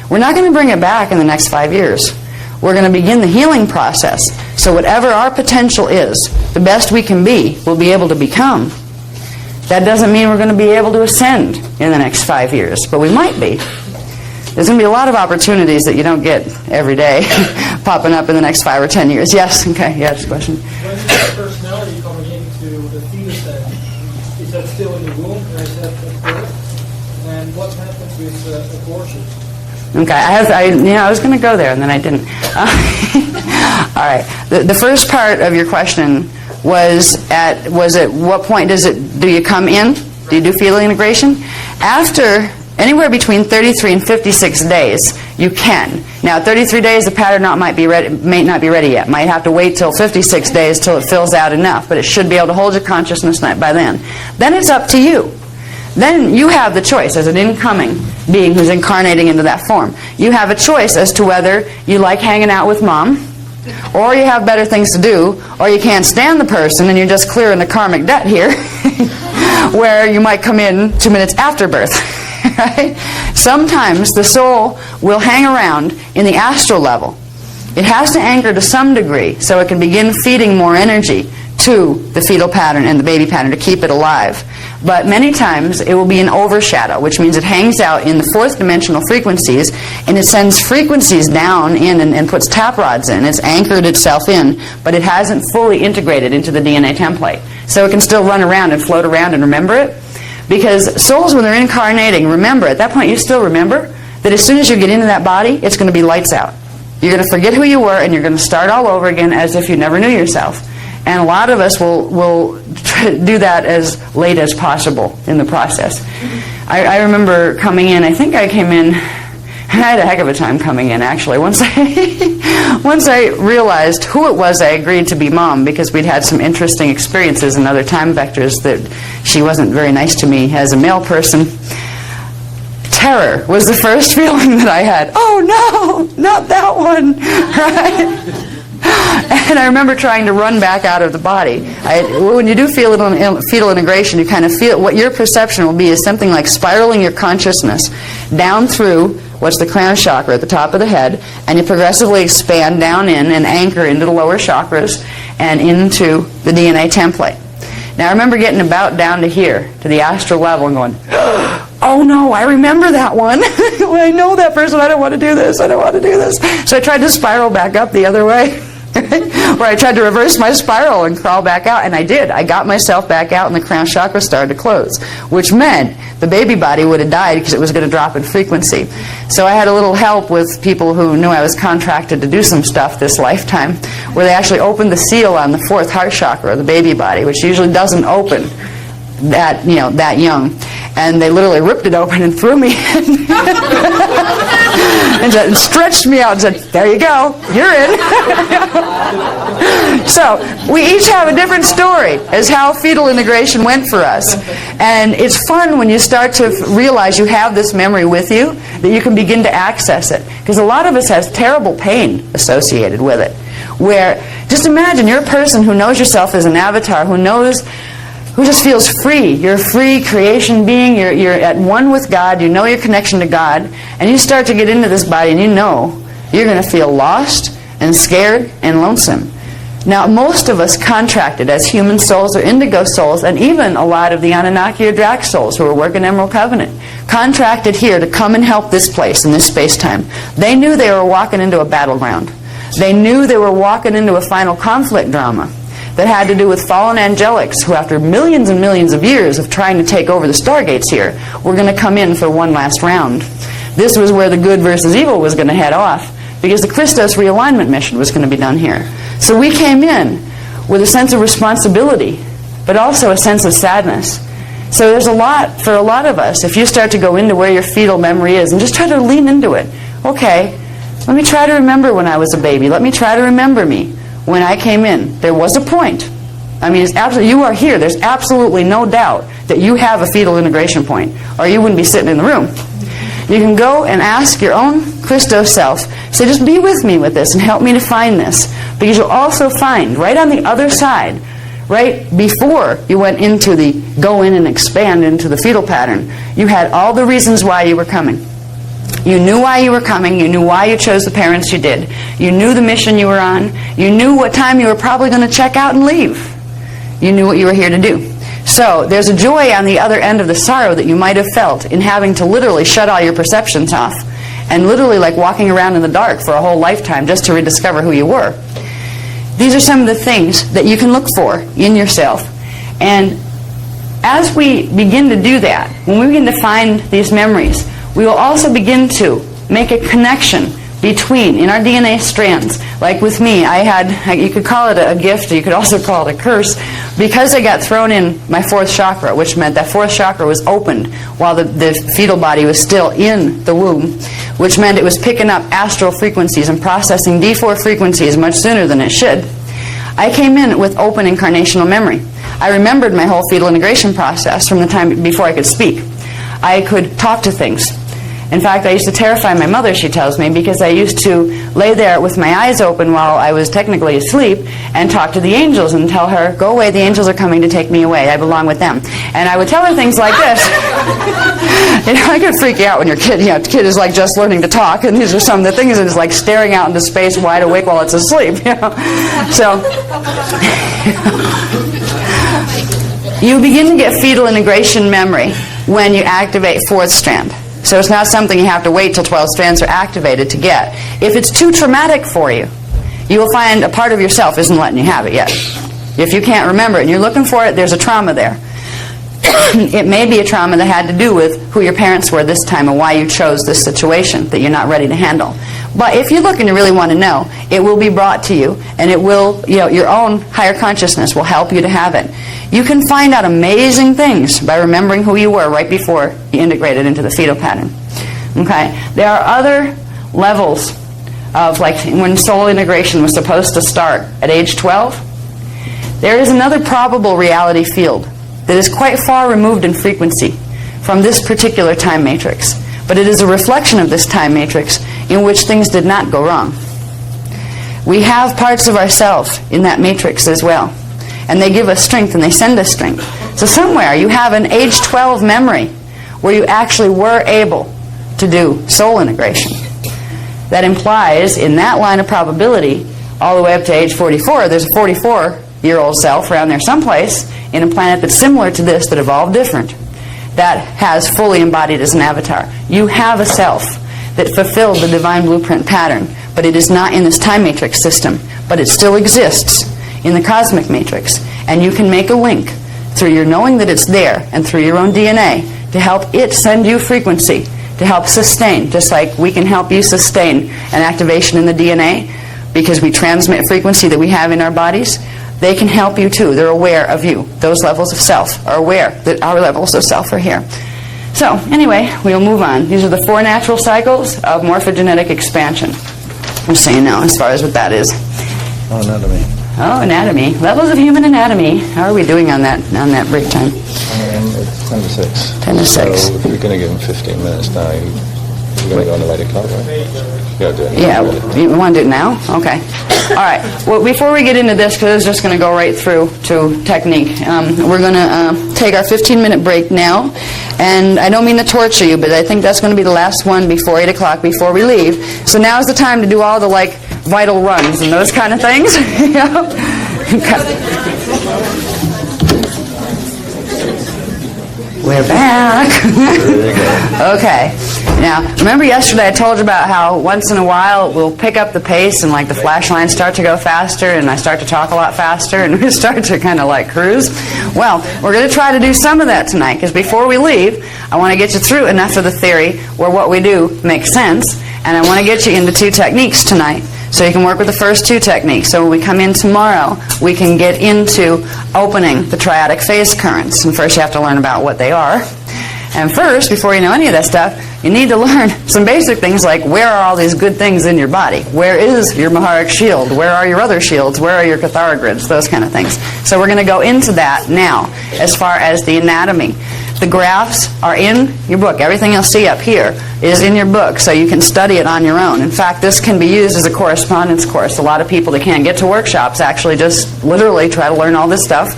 A: We're not going to bring it back in the next 5 years. We're going to begin the healing process. So whatever our potential is, the best we can be, we'll be able to become. That doesn't mean we're going to be able to ascend in the next 5 years, but we might be. There's going to be a lot of opportunities that you don't get every day popping up in the next 5 or 10 years. Yes? Okay, yes, question.
C: When is the personality coming into the fetus then? Is that still in the womb, or is that at birth? And what happens with abortion?
A: Okay, I was going to go there, and then I didn't. All right. The first part of your question was at what point do you come in? Do you do fetal integration? After anywhere between 33 and 56 days, you can. Now, at 33 days, the pattern may not be ready yet. Might have to wait till 56 days till it fills out enough, but it should be able to hold your consciousness by then. Then it's up to you. Then you have the choice as an incoming being who's incarnating into that form. You have a choice as to whether you like hanging out with mom, or you have better things to do, or you can't stand the person and you're just clearing the karmic debt here, where you might come in 2 minutes after birth. Right? Sometimes the soul will hang around in the astral level. It has to anchor to some degree so it can begin feeding more energy to the fetal pattern and the baby pattern to keep it alive. But many times it will be an overshadow, which means it hangs out in the 4th dimensional frequencies and it sends frequencies down in and puts tap rods in. It's anchored itself in, but it hasn't fully integrated into the DNA template. So it can still run around and float around and remember it. Because souls, when they're incarnating, remember, at that point you still remember that as soon as you get into that body, it's going to be lights out. You're going to forget who you were and you're going to start all over again as if you never knew yourself. And a lot of us will do that as late as possible in the process. I remember coming in, I think I came in, and I had a heck of a time coming in actually. Once I realized who it was, I agreed to be mom because we'd had some interesting experiences in other time vectors that she wasn't very nice to me as a male person. Terror was the first feeling that I had. Oh no, not that one, right? And I remember trying to run back out of the body. When you do fetal integration, you kind of feel what your perception will be is something like spiraling your consciousness down through what's the crown chakra at the top of the head, and you progressively expand down in and anchor into the lower chakras and into the DNA template. Now I remember getting about down to here, to the astral level, and going, oh no, I remember that one. I know that person. I don't want to do this. I don't want to do this. So I tried to spiral back up the other way. Where I tried to reverse my spiral and crawl back out, and I did. I got myself back out and the crown chakra started to close, which meant the baby body would have died because it was going to drop in frequency. So I had a little help with people who knew I was contracted to do some stuff this lifetime, where they actually opened the seal on the 4th heart chakra, the baby body, which usually doesn't open that, that young. And they literally ripped it open and threw me in. and stretched me out and said, there you go, you're in. So we each have a different story as how fetal integration went for us. And it's fun when you start to realize you have this memory with you, that you can begin to access it. Because a lot of us has terrible pain associated with it. Where, just imagine, you're a person who knows yourself as an avatar, who just feels free. You're a free creation being. You're at one with God. You know your connection to God. And you start to get into this body and you know you're going to feel lost and scared and lonesome. Now, most of us contracted as human souls or indigo souls, and even a lot of the Anunnnaki or Drax souls who are working Emerald Covenant, contracted here to come and help this place in this space-time. They knew they were walking into a battleground. They knew they were walking into a final conflict drama that had to do with fallen angelics who, after millions and millions of years of trying to take over the stargates here, were going to come in for one last round. This was where the good versus evil was going to head off, because the Christos realignment mission was going to be done here. So we came in with a sense of responsibility, but also a sense of sadness. So there's a lot, for a lot of us, if you start to go into where your fetal memory is and just try to lean into it. Okay, let me try to remember when I was a baby. Let me try to remember me when I came in. There was a point. I mean, it's absolutely, you are here. There's absolutely no doubt that you have a fetal integration point, or you wouldn't be sitting in the room. You can go and ask your own Christos self, say, just be with me with this and help me to find this. Because you'll also find, right on the other side, right before you went into the go in and expand into the fetal pattern, you had all the reasons why you were coming. You knew why you were coming. You knew why you chose the parents you did. You knew the mission you were on. You knew what time you were probably going to check out and leave. You knew what you were here to do. So there's a joy on the other end of the sorrow that you might have felt in having to literally shut all your perceptions off and literally like walking around in the dark for a whole lifetime just to rediscover who you were. These are some of the things that you can look for in yourself. And as we begin to do that, when we begin to find these memories, we will also begin to make a connection between, in our DNA strands. Like with me, I had, you could call it a gift, or you could also call it a curse, because I got thrown in my fourth chakra, which meant that fourth chakra was opened while the fetal body was still in the womb, which meant it was picking up astral frequencies and processing D4 frequencies much sooner than it should. I came in with open incarnational memory. I remembered my whole fetal integration process from the time before I could speak. I could talk to things. In fact, I used to terrify my mother, she tells me, because I used to lay there with my eyes open while I was technically asleep and talk to the angels and tell her, go away, the angels are coming to take me away, I belong with them. And I would tell her things like this. I could freak you out when your kid, kid is like just learning to talk, and these are some of the things, and it's like staring out into space wide awake while it's asleep. So, you begin to get fetal integration memory when you activate fourth strand. So it's not something you have to wait till 12 strands are activated to get. If it's too traumatic for you, you will find a part of yourself isn't letting you have it yet. If you can't remember it and you're looking for it, there's a trauma there. It may be a trauma that had to do with who your parents were this time and why you chose this situation that you're not ready to handle. But if you look and you really want to know, it will be brought to you, and it will, your own higher consciousness will help you to have it. You can find out amazing things by remembering who you were right before you integrated into the fetal pattern. Okay? There are other levels of, like when soul integration was supposed to start at age 12, there is another probable reality field that is quite far removed in frequency from this particular time matrix. But it is a reflection of this time matrix in which things did not go wrong. We have parts of ourselves in that matrix as well. And they give us strength and they send us strength. So somewhere you have an age 12 memory where you actually were able to do soul integration. That implies in that line of probability all the way up to age 44, there's a 44-year-old self around there someplace in a planet that's similar to this, that evolved different, that has fully embodied as an avatar. You have a self that fulfilled the divine blueprint pattern, but it is not in this time matrix system, but it still exists in the cosmic matrix. And you can make a link through your knowing that it's there and through your own DNA to help it send you frequency, to help sustain, just like we can help you sustain an activation in the DNA because we transmit frequency that we have in our bodies. they can help you too. They're aware of you. Those levels of self are aware that our levels of self are here. So, anyway, we'll move on. These are the 4 natural cycles of morphogenetic expansion. Just so you know, as far as what that is.
B: Oh, anatomy.
A: Oh, anatomy. Levels of human anatomy. How are we doing on that break time?
B: It's 10 to 6.
A: 10 to 6.
B: So if you're going to give him 15 minutes now, you're going to go on the 8 o'clock, right? Yeah, do it.
A: Yeah, you want to do it now? Okay. All right. Well, before we get into this, because it's just going to go right through to technique, we're going to take our 15-minute break now. And I don't mean to torture you, but I think that's going to be the last one before 8 o'clock, before we leave. So now's the time to do all the, vital runs and those kind of things. We're back. Okay. Now, remember yesterday I told you about how once in a while we'll pick up the pace and the flash lines start to go faster and I start to talk a lot faster and we start to kind of cruise? Well, we're going to try to do some of that tonight because before we leave, I want to get you through enough of the theory where what we do makes sense, and I want to get you into 2 techniques tonight. So you can work with the first 2 techniques. So when we come in tomorrow, we can get into opening the triadic phase currents. And first you have to learn about what they are. And first, before you know any of that stuff, you need to learn some basic things like where are all these good things in your body? Where is your Maharic shield? Where are your other shields? Where are your Cathara grids? Those kind of things. So we're going to go into that now as far as the anatomy. The graphs are in your book. Everything you'll see up here is in your book, so you can study it on your own. In fact, this can be used as a correspondence course. A lot of people that can't get to workshops actually just literally try to learn all this stuff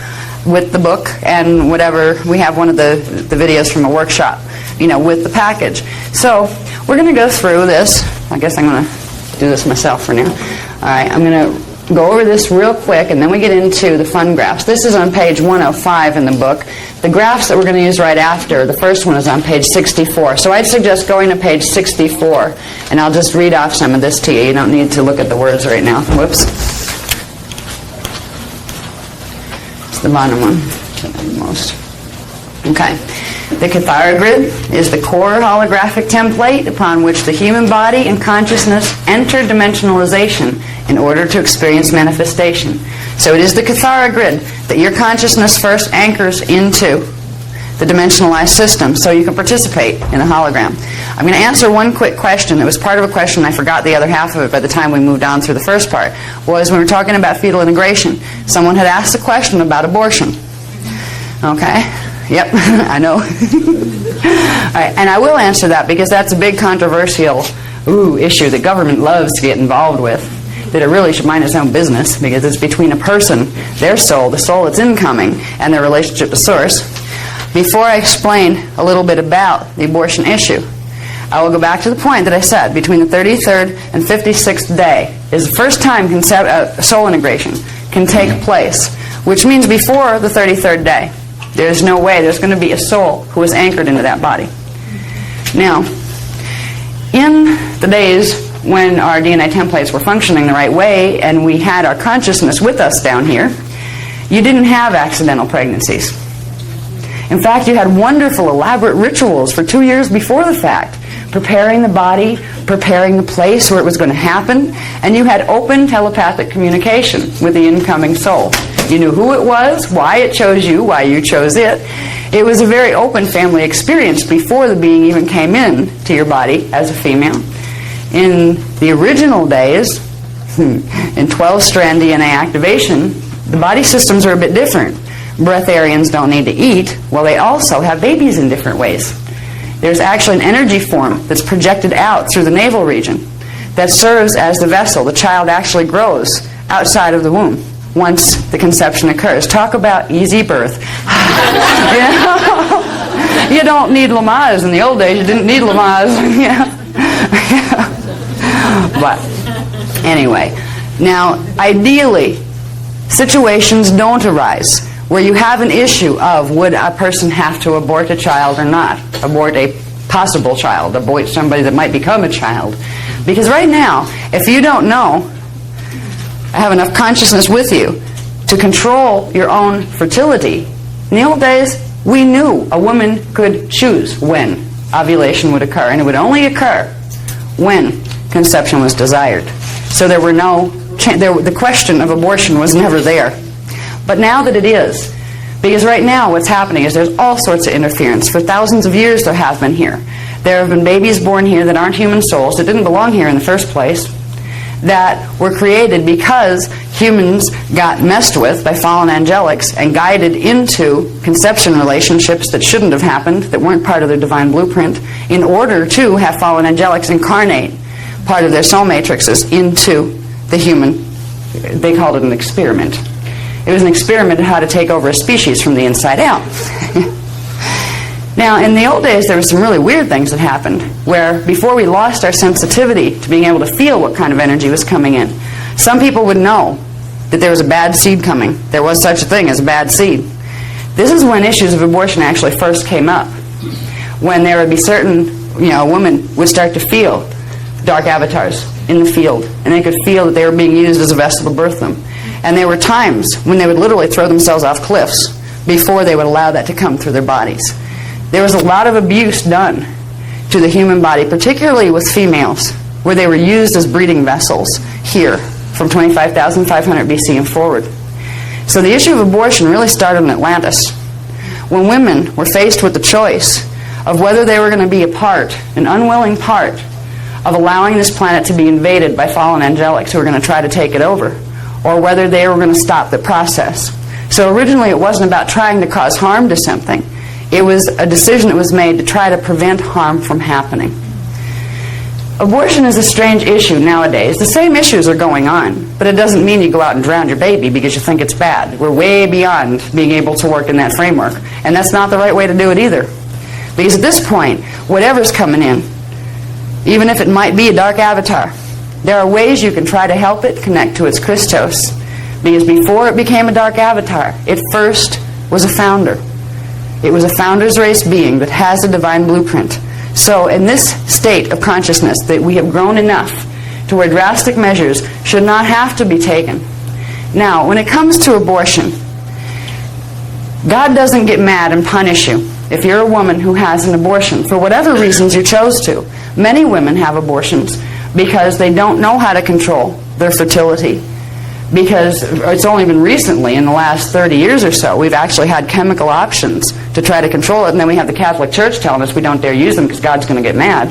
A: with the book and whatever. We have one of the videos from a workshop, with the package. So we're going to go through this. I guess I'm going to do this myself for now. All right, I'm going to go over this real quick, and then we get into the fun graphs. This is on page 105 in the book. The graphs that we're going to use right after, the first one is on page 64. So I'd suggest going to page 64, and I'll just read off some of this to you. You don't need to look at the words right now. Whoops. It's the bottom one. Most. Okay. The Cathara grid is the core holographic template upon which the human body and consciousness enter dimensionalization in order to experience manifestation. So it is the Cathara grid that your consciousness first anchors into the dimensionalized system so you can participate in the hologram. I'm going to answer one quick question. It was part of a question. I forgot the other half of it by the time we moved on through the first part. Was when we were talking about fetal integration. Someone had asked a question about abortion. Okay? Yep, I know. All right, and I will answer that because that's a big controversial issue that government loves to get involved with, that it really should mind its own business because it's between a person, their soul, the soul that's incoming, and their relationship to Source. Before I explain a little bit about the abortion issue, I will go back to the point that I said. Between the 33rd and 56th day is the first time soul integration can take place, which means before the 33rd day. There's no way there's going to be a soul who is anchored into that body. Now, in the days when our DNA templates were functioning the right way and we had our consciousness with us down here, you didn't have accidental pregnancies. In fact, you had wonderful, elaborate rituals for 2 years before the fact, preparing the body, preparing the place where it was going to happen, and you had open telepathic communication with the incoming soul. You knew who it was, why it chose you, why you chose it. It was a very open family experience before the being even came in to your body as a female. In the original days, in 12-strand DNA activation, the body systems are a bit different. Breatharians don't need to eat, well, they also have babies in different ways. There's actually an energy form that's projected out through the navel region that serves as the vessel. The child actually grows outside of the womb once the conception occurs. Talk about easy birth. You don't need Lamaze. In the old days, you didn't need Lamaze. But anyway, now ideally, situations don't arise where you have an issue of would a person have to abort a child or not, abort a possible child, abort somebody that might become a child. Because right now, if you don't know, have enough consciousness with you to control your own fertility. In the old days, we knew a woman could choose when ovulation would occur, and it would only occur when conception was desired. So there were the question of abortion was never there. But now that it is, because right now what's happening is there's all sorts of interference. For thousands of years there have been here. There have been babies born here that aren't human souls, that didn't belong here in the first place, that were created because humans got messed with by fallen angelics and guided into conception relationships that shouldn't have happened, that weren't part of their divine blueprint, in order to have fallen angelics incarnate part of their soul matrices into the human. They called it an experiment. It was an experiment in how to take over a species from the inside out. Now, in the old days, there were some really weird things that happened, where before we lost our sensitivity to being able to feel what kind of energy was coming in, some people would know that there was a bad seed coming. There was such a thing as a bad seed. This is when issues of abortion actually first came up, when there would be certain, women would start to feel dark avatars in the field, and they could feel that they were being used as a vessel to birth them. And there were times when they would literally throw themselves off cliffs before they would allow that to come through their bodies. There was a lot of abuse done to the human body, particularly with females, where they were used as breeding vessels here from 25,500 BC and forward. So the issue of abortion really started in Atlantis, when women were faced with the choice of whether they were going to be a part, an unwilling part, of allowing this planet to be invaded by fallen angelics who were going to try to take it over, or whether they were going to stop the process. So originally it wasn't about trying to cause harm to something. It was a decision that was made to try to prevent harm from happening. Abortion is a strange issue nowadays. The same issues are going on, but it doesn't mean you go out and drown your baby because you think it's bad. We're way beyond being able to work in that framework, and that's not the right way to do it either. Because at this point, whatever's coming in, even if it might be a dark avatar, there are ways you can try to help it connect to its Christos. Because before it became a dark avatar, it first was a founder. It was a founder's race being that has a divine blueprint. So in this state of consciousness that we have grown enough to where drastic measures should not have to be taken. Now, when it comes to abortion, God doesn't get mad and punish you if you're a woman who has an abortion for whatever reasons you chose to. Many women have abortions because they don't know how to control their fertility. Because it's only been recently, in the last 30 years or so, we've actually had chemical options to try to control it, and then we have the Catholic Church telling us we don't dare use them because God's going to get mad.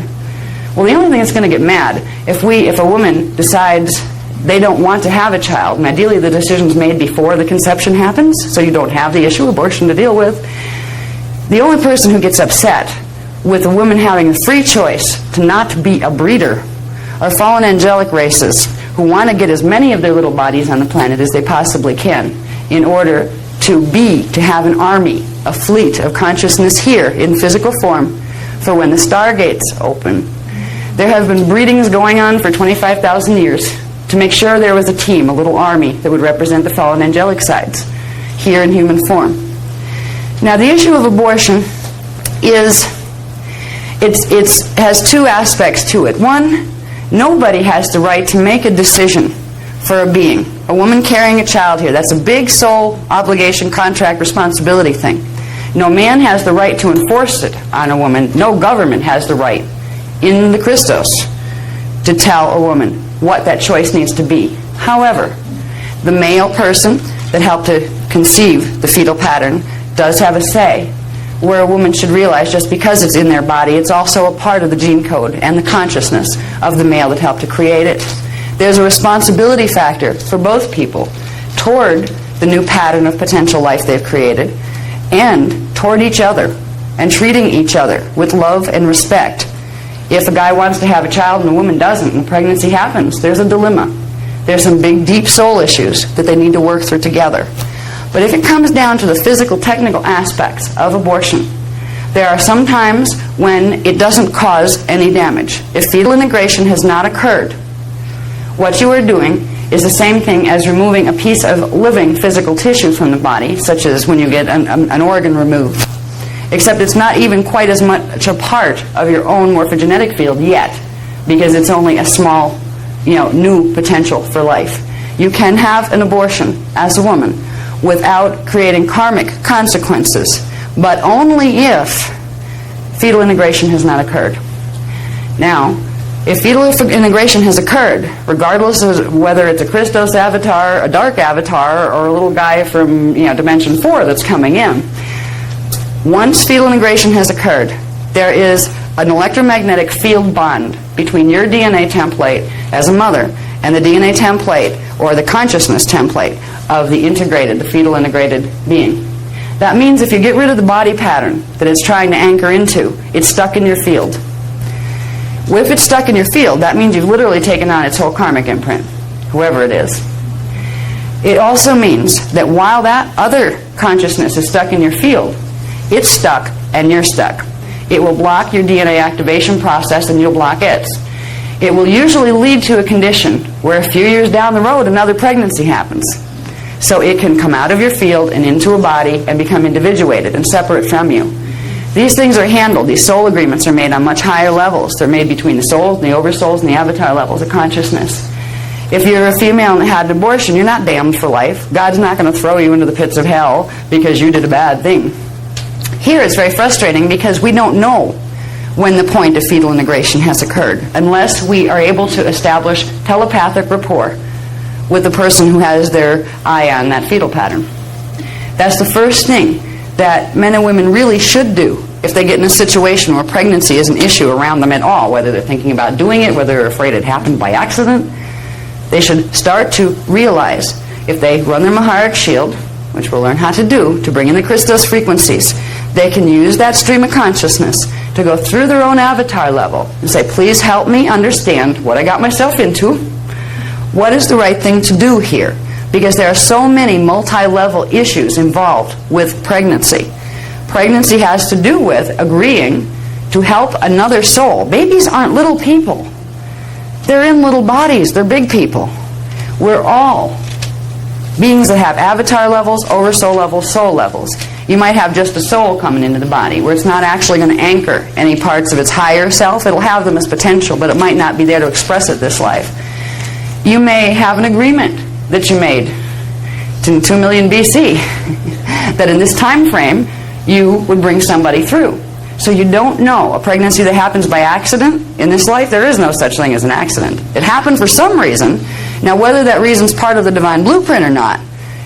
A: Well, the only thing that's going to get mad, if a woman decides they don't want to have a child, and ideally the decision's made before the conception happens, so you don't have the issue of abortion to deal with, the only person who gets upset with a woman having the free choice to not be a breeder are fallen angelic races who want to get as many of their little bodies on the planet as they possibly can in order to have an army, a fleet of consciousness here in physical form for when the stargates open. There have been breedings going on for 25,000 years to make sure there was a team, a little army that would represent the fallen angelic sides here in human form. Now the issue of abortion has two aspects to it. One, nobody has the right to make a decision for a being. A woman carrying a child here, that's a big soul obligation, contract, responsibility thing. No man has the right to enforce it on a woman. No government has the right in the Christos to tell a woman what that choice needs to be. However, the male person that helped to conceive the fetal pattern does have a say, where a woman should realize just because it's in their body, it's also a part of the gene code and the consciousness of the male that helped to create it. There's a responsibility factor for both people toward the new pattern of potential life they've created and toward each other and treating each other with love and respect. If a guy wants to have a child and a woman doesn't and pregnancy happens, there's a dilemma. There's some big, deep soul issues that they need to work through together. But if it comes down to the physical, technical aspects of abortion, there are some times when it doesn't cause any damage. If fetal integration has not occurred, what you are doing is the same thing as removing a piece of living physical tissue from the body, such as when you get an organ removed. Except it's not even quite as much a part of your own morphogenetic field yet, because it's only a small, new potential for life. You can have an abortion as a woman without creating karmic consequences, but only if fetal integration has not occurred. Now, If fetal integration has occurred, regardless of whether it's a Christos avatar, a dark avatar, or a little guy from dimension 4 that's coming in, once fetal integration has occurred, there is an electromagnetic field bond between your DNA template as a mother and the DNA template or the consciousness template of the fetal integrated being. That means if you get rid of the body pattern that it's trying to anchor into, it's stuck in your field. If it's stuck in your field, that means you've literally taken on its whole karmic imprint, whoever it is. It also means that while that other consciousness is stuck in your field, it's stuck and you're stuck. It will block your DNA activation process and you'll block its. It will usually lead to a condition where a few years down the road another pregnancy happens. So it can come out of your field and into a body and become individuated and separate from you. These things are handled. These soul agreements are made on much higher levels. They're made between the souls and the oversouls and the avatar levels of consciousness. If you're a female and had an abortion, you're not damned for life. God's not going to throw you into the pits of hell because you did a bad thing. Here it's very frustrating because we don't know when the point of fetal integration has occurred unless we are able to establish telepathic rapport with the person who has their eye on that fetal pattern. That's the first thing that men and women really should do if they get in a situation where pregnancy is an issue around them at all, whether they're thinking about doing it, whether they're afraid it happened by accident. They should start to realize if they run their Maharic shield, which we'll learn how to do, to bring in the Christos frequencies, they can use that stream of consciousness to go through their own avatar level and say, please help me understand what I got myself into. What is the right thing to do here? Because there are so many multi-level issues involved with pregnancy. Pregnancy has to do with agreeing to help another soul. Babies aren't little people. They're in little bodies. They're big people. We're all beings that have avatar levels, oversoul levels, soul levels. You might have just a soul coming into the body where it's not actually going to anchor any parts of its higher self. It'll have them as potential, but it might not be there to express it this life. You may have an agreement that you made in 2 million BC that in this time frame you would bring somebody through. So you don't know a pregnancy that happens by accident. In this life there is no such thing as an accident. It happened for some reason. Now whether that reason's part of the divine blueprint or not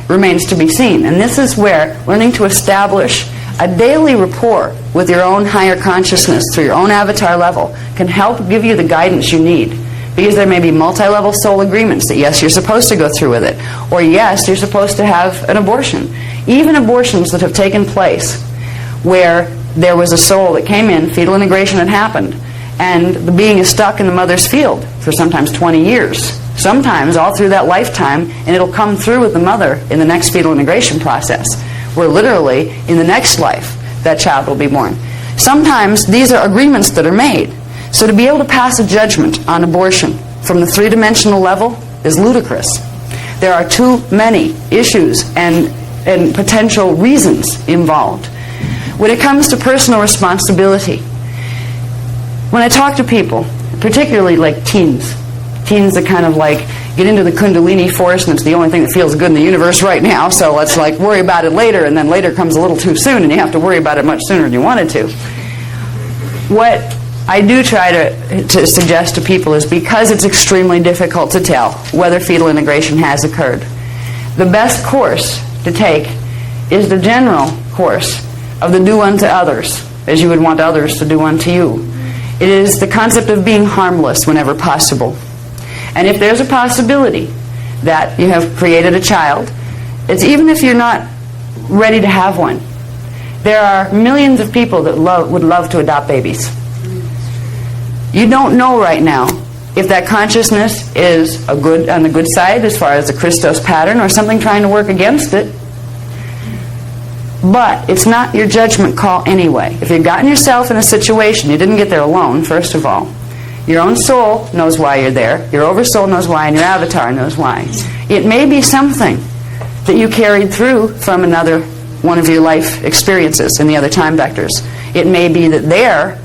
A: remains to be seen. And this is where learning to establish a daily rapport with your own higher consciousness through your own avatar level can help give you the guidance you need. Because there may be multi-level soul agreements that yes, you're supposed to go through with it, or yes, you're supposed to have an abortion. Even abortions that have taken place where there was a soul that came in, fetal integration had happened, and the being is stuck in the mother's field for sometimes 20 years. Sometimes all through that lifetime, and it'll come through with the mother in the next fetal integration process, where literally in the next life that child will be born. Sometimes these are agreements that are made. So to be able to pass a judgment on abortion from the three-dimensional level is ludicrous. There are too many issues and potential reasons involved. When it comes to personal responsibility, when I talk to people, particularly like teens that kind of like get into the Kundalini force and it's the only thing that feels good in the universe right now, so let's like worry about it later, and then later comes a little too soon and you have to worry about it much sooner than you wanted to. What I do try to suggest to people is because it's extremely difficult to tell whether fetal integration has occurred, the best course to take is the general course of the do unto others as you would want others to do unto you. It is the concept of being harmless whenever possible. And if there's a possibility that you have created a child, it's even if you're not ready to have one, there are millions of people that would love to adopt babies. You don't know right now if that consciousness is on the good side as far as the Christos pattern or something trying to work against it. But it's not your judgment call anyway. If you've gotten yourself in a situation, you didn't get there alone, first of all. Your own soul knows why you're there. Your oversoul knows why, and your avatar knows why. It may be something that you carried through from another one of your life experiences in the other time vectors. It may be that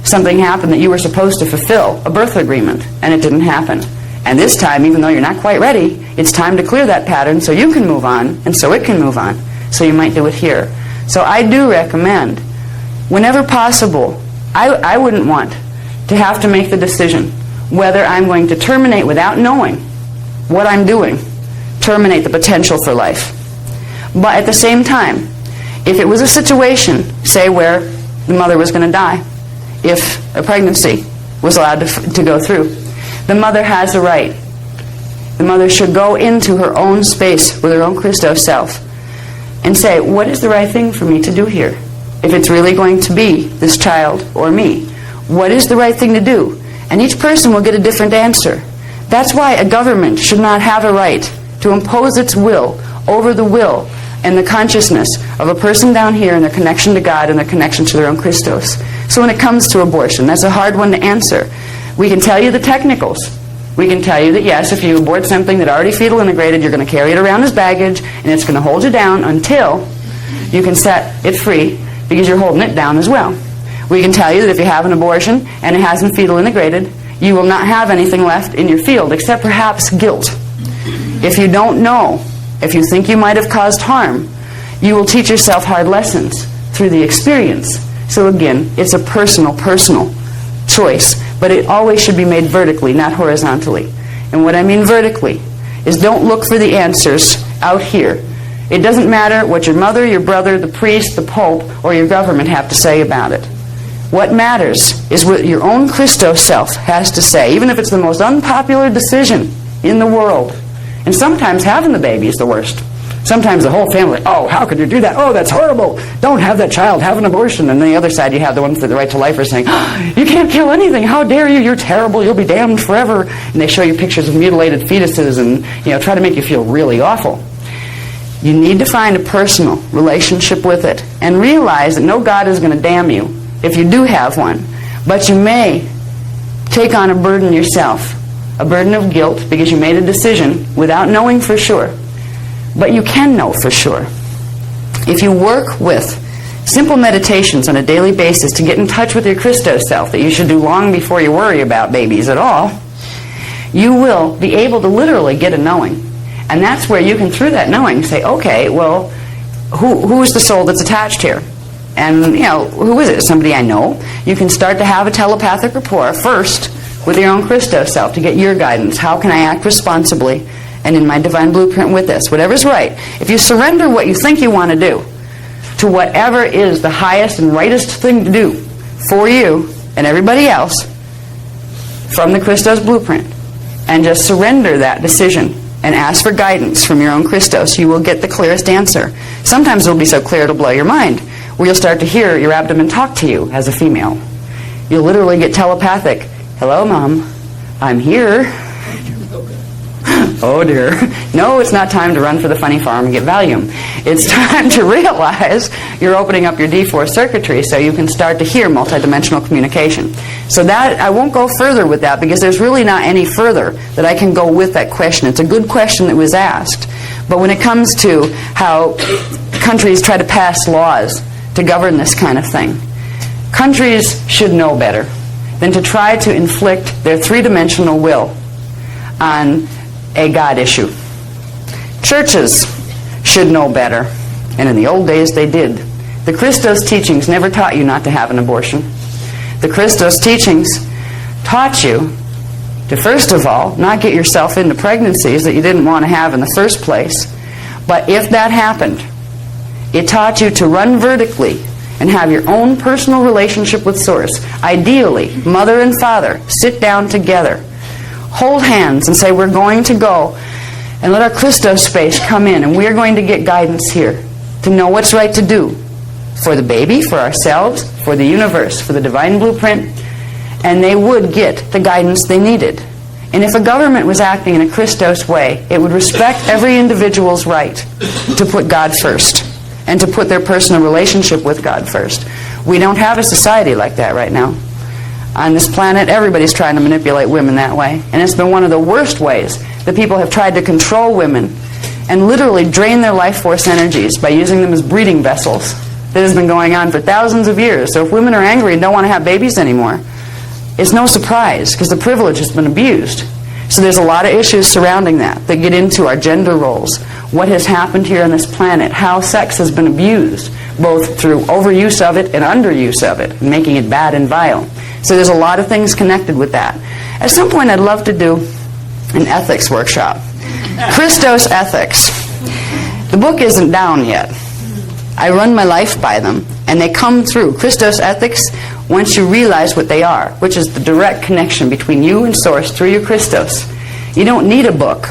A: something happened that you were supposed to fulfill, a birth agreement, and it didn't happen. And this time, even though you're not quite ready, it's time to clear that pattern so you can move on, and so it can move on. So you might do it here. So I do recommend, whenever possible, I wouldn't want to have to make the decision whether I'm going to terminate without knowing what I'm doing, terminate the potential for life. But at the same time, if it was a situation, say, where the mother was going to die, if a pregnancy was allowed to go through, the mother has the right. The mother should go into her own space with her own Christos self and say, what is the right thing for me to do here? If it's really going to be this child or me, what is the right thing to do? And each person will get a different answer. That's why a government should not have a right to impose its will over the will and the consciousness of a person down here and their connection to God and their connection to their own Christos. So when it comes to abortion, that's a hard one to answer. We can tell you the technicals. We can tell you that, yes, if you abort something that already fetal integrated, you're going to carry it around as baggage, and it's going to hold you down until you can set it free, because you're holding it down as well. We can tell you that if you have an abortion and it hasn't fetal integrated, you will not have anything left in your field except perhaps guilt. If you don't know, if you think you might have caused harm, you will teach yourself hard lessons through the experience. So again, it's a personal choice, but it always should be made vertically, not horizontally. And what I mean vertically is, don't look for the answers out here. It doesn't matter what your mother, your brother, the priest, the pope, or your government have to say about it. What matters is what your own Christos self has to say, even if it's the most unpopular decision in the world. And sometimes having the baby is the worst. Sometimes the whole family, oh, how could you do that? Oh, that's horrible. Don't have that child. Have an abortion. And on the other side, you have the ones with the right to life are saying, oh, you can't kill anything. How dare you? You're terrible. You'll be damned forever. And they show you pictures of mutilated fetuses and, try to make you feel really awful. You need to find a personal relationship with it and realize that no God is going to damn you if you do have one. But you may take on a burden yourself, a burden of guilt because you made a decision without knowing for sure. But you can know for sure. If you work with simple meditations on a daily basis to get in touch with your Christos self that you should do long before you worry about babies at all, you will be able to literally get a knowing. And that's where you can, through that knowing, say, okay, well, who is the soul that's attached here? And, who is it? Somebody I know? You can start to have a telepathic rapport first with your own Christos self to get your guidance. How can I act responsibly and in my divine blueprint with this? Whatever's right. If you surrender what you think you want to do to whatever is the highest and rightest thing to do for you and everybody else from the Christos blueprint, and just surrender that decision and ask for guidance from your own Christos, you will get the clearest answer. Sometimes it'll be so clear it'll blow your mind, where you'll start to hear your abdomen talk to you as a female. You'll literally get telepathic. Hello, Mom. I'm here. Oh, dear. No, it's not time to run for the funny farm and get Valium. It's time to realize you're opening up your D4 circuitry so you can start to hear multidimensional communication. So that, I won't go further with that because there's really not any further that I can go with that question. It's a good question that was asked. But when it comes to how countries try to pass laws to govern this kind of thing, countries should know better than to try to inflict their three-dimensional will on a God issue. Churches should know better, and in the old days they did. The Christos teachings never taught you not to have an abortion. The Christos teachings taught you to, first of all, not get yourself into pregnancies that you didn't want to have in the first place. But if that happened, it taught you to run vertically and have your own personal relationship with Source. Ideally, mother and father sit down together, hold hands and say, we're going to go and let our Christos space come in, and we're going to get guidance here to know what's right to do for the baby, for ourselves, for the universe, for the divine blueprint. And they would get the guidance they needed. And if a government was acting in a Christos way, it would respect every individual's right to put God first and to put their personal relationship with God first. We don't have a society like that right now. On this planet, everybody's trying to manipulate women that way. And it's been one of the worst ways that people have tried to control women and literally drain their life force energies by using them as breeding vessels. That has been going on for thousands of years. So if women are angry and don't want to have babies anymore, it's no surprise because the privilege has been abused. So there's a lot of issues surrounding that get into our gender roles, what has happened here on this planet, how sex has been abused, both through overuse of it and underuse of it, and making it bad and vile. So there's a lot of things connected with that. At some point, I'd love to do an ethics workshop. Christos ethics. The book isn't down yet. I run my life by them, and they come through. Christos ethics, once you realize what they are, which is the direct connection between you and Source through your Christos. You don't need a book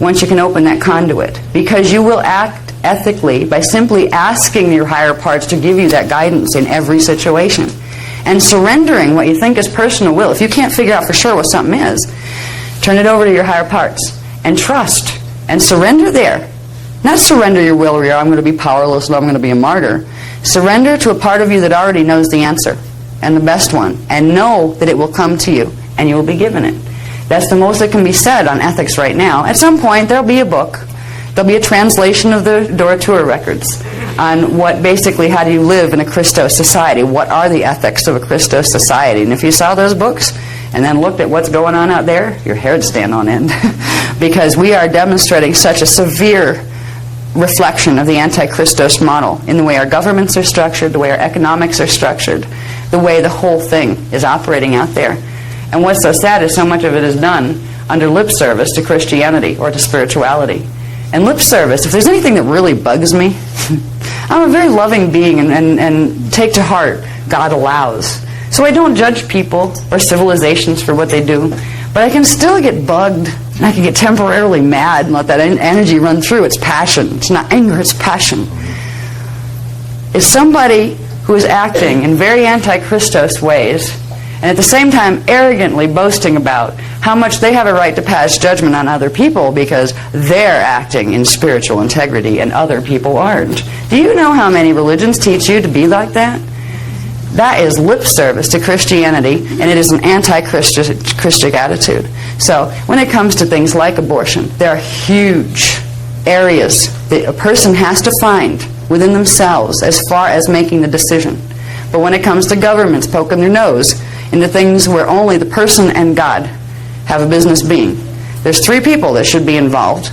A: once you can open that conduit, because you will act ethically by simply asking your higher parts to give you that guidance in every situation. And surrendering what you think is personal will. If you can't figure out for sure what something is, turn it over to your higher parts and trust and surrender there. Not surrender your will where I'm going to be powerless and I'm going to be a martyr. Surrender to a part of you that already knows the answer and the best one, and know that it will come to you and you will be given it. That's the most that can be said on ethics right now. At some point there'll be a book. There'll be a translation of the Dorotura records on what basically, how do you live in a Christos society? What are the ethics of a Christos society? And if you saw those books and then looked at what's going on out there, your hair would stand on end. Because we are demonstrating such a severe reflection of the anti-Christos model in the way our governments are structured, the way our economics are structured, the way the whole thing is operating out there. And what's so sad is so much of it is done under lip service to Christianity or to spirituality. And lip service, if there's anything that really bugs me, I'm a very loving being and take to heart God allows. So I don't judge people or civilizations for what they do, but I can still get bugged, and I can get temporarily mad and let that energy run through. It's passion. It's not anger, it's passion. It's somebody who is acting in very anti-Christos ways, and at the same time arrogantly boasting about how much they have a right to pass judgment on other people because they're acting in spiritual integrity and other people aren't. Do you know how many religions teach you to be like that? That is lip service to Christianity, and it is an anti-Christian attitude. So when it comes to things like abortion, there are huge areas that a person has to find within themselves as far as making the decision. But when it comes to governments poking their nose into things where only the person and God have a business being, there's three people that should be involved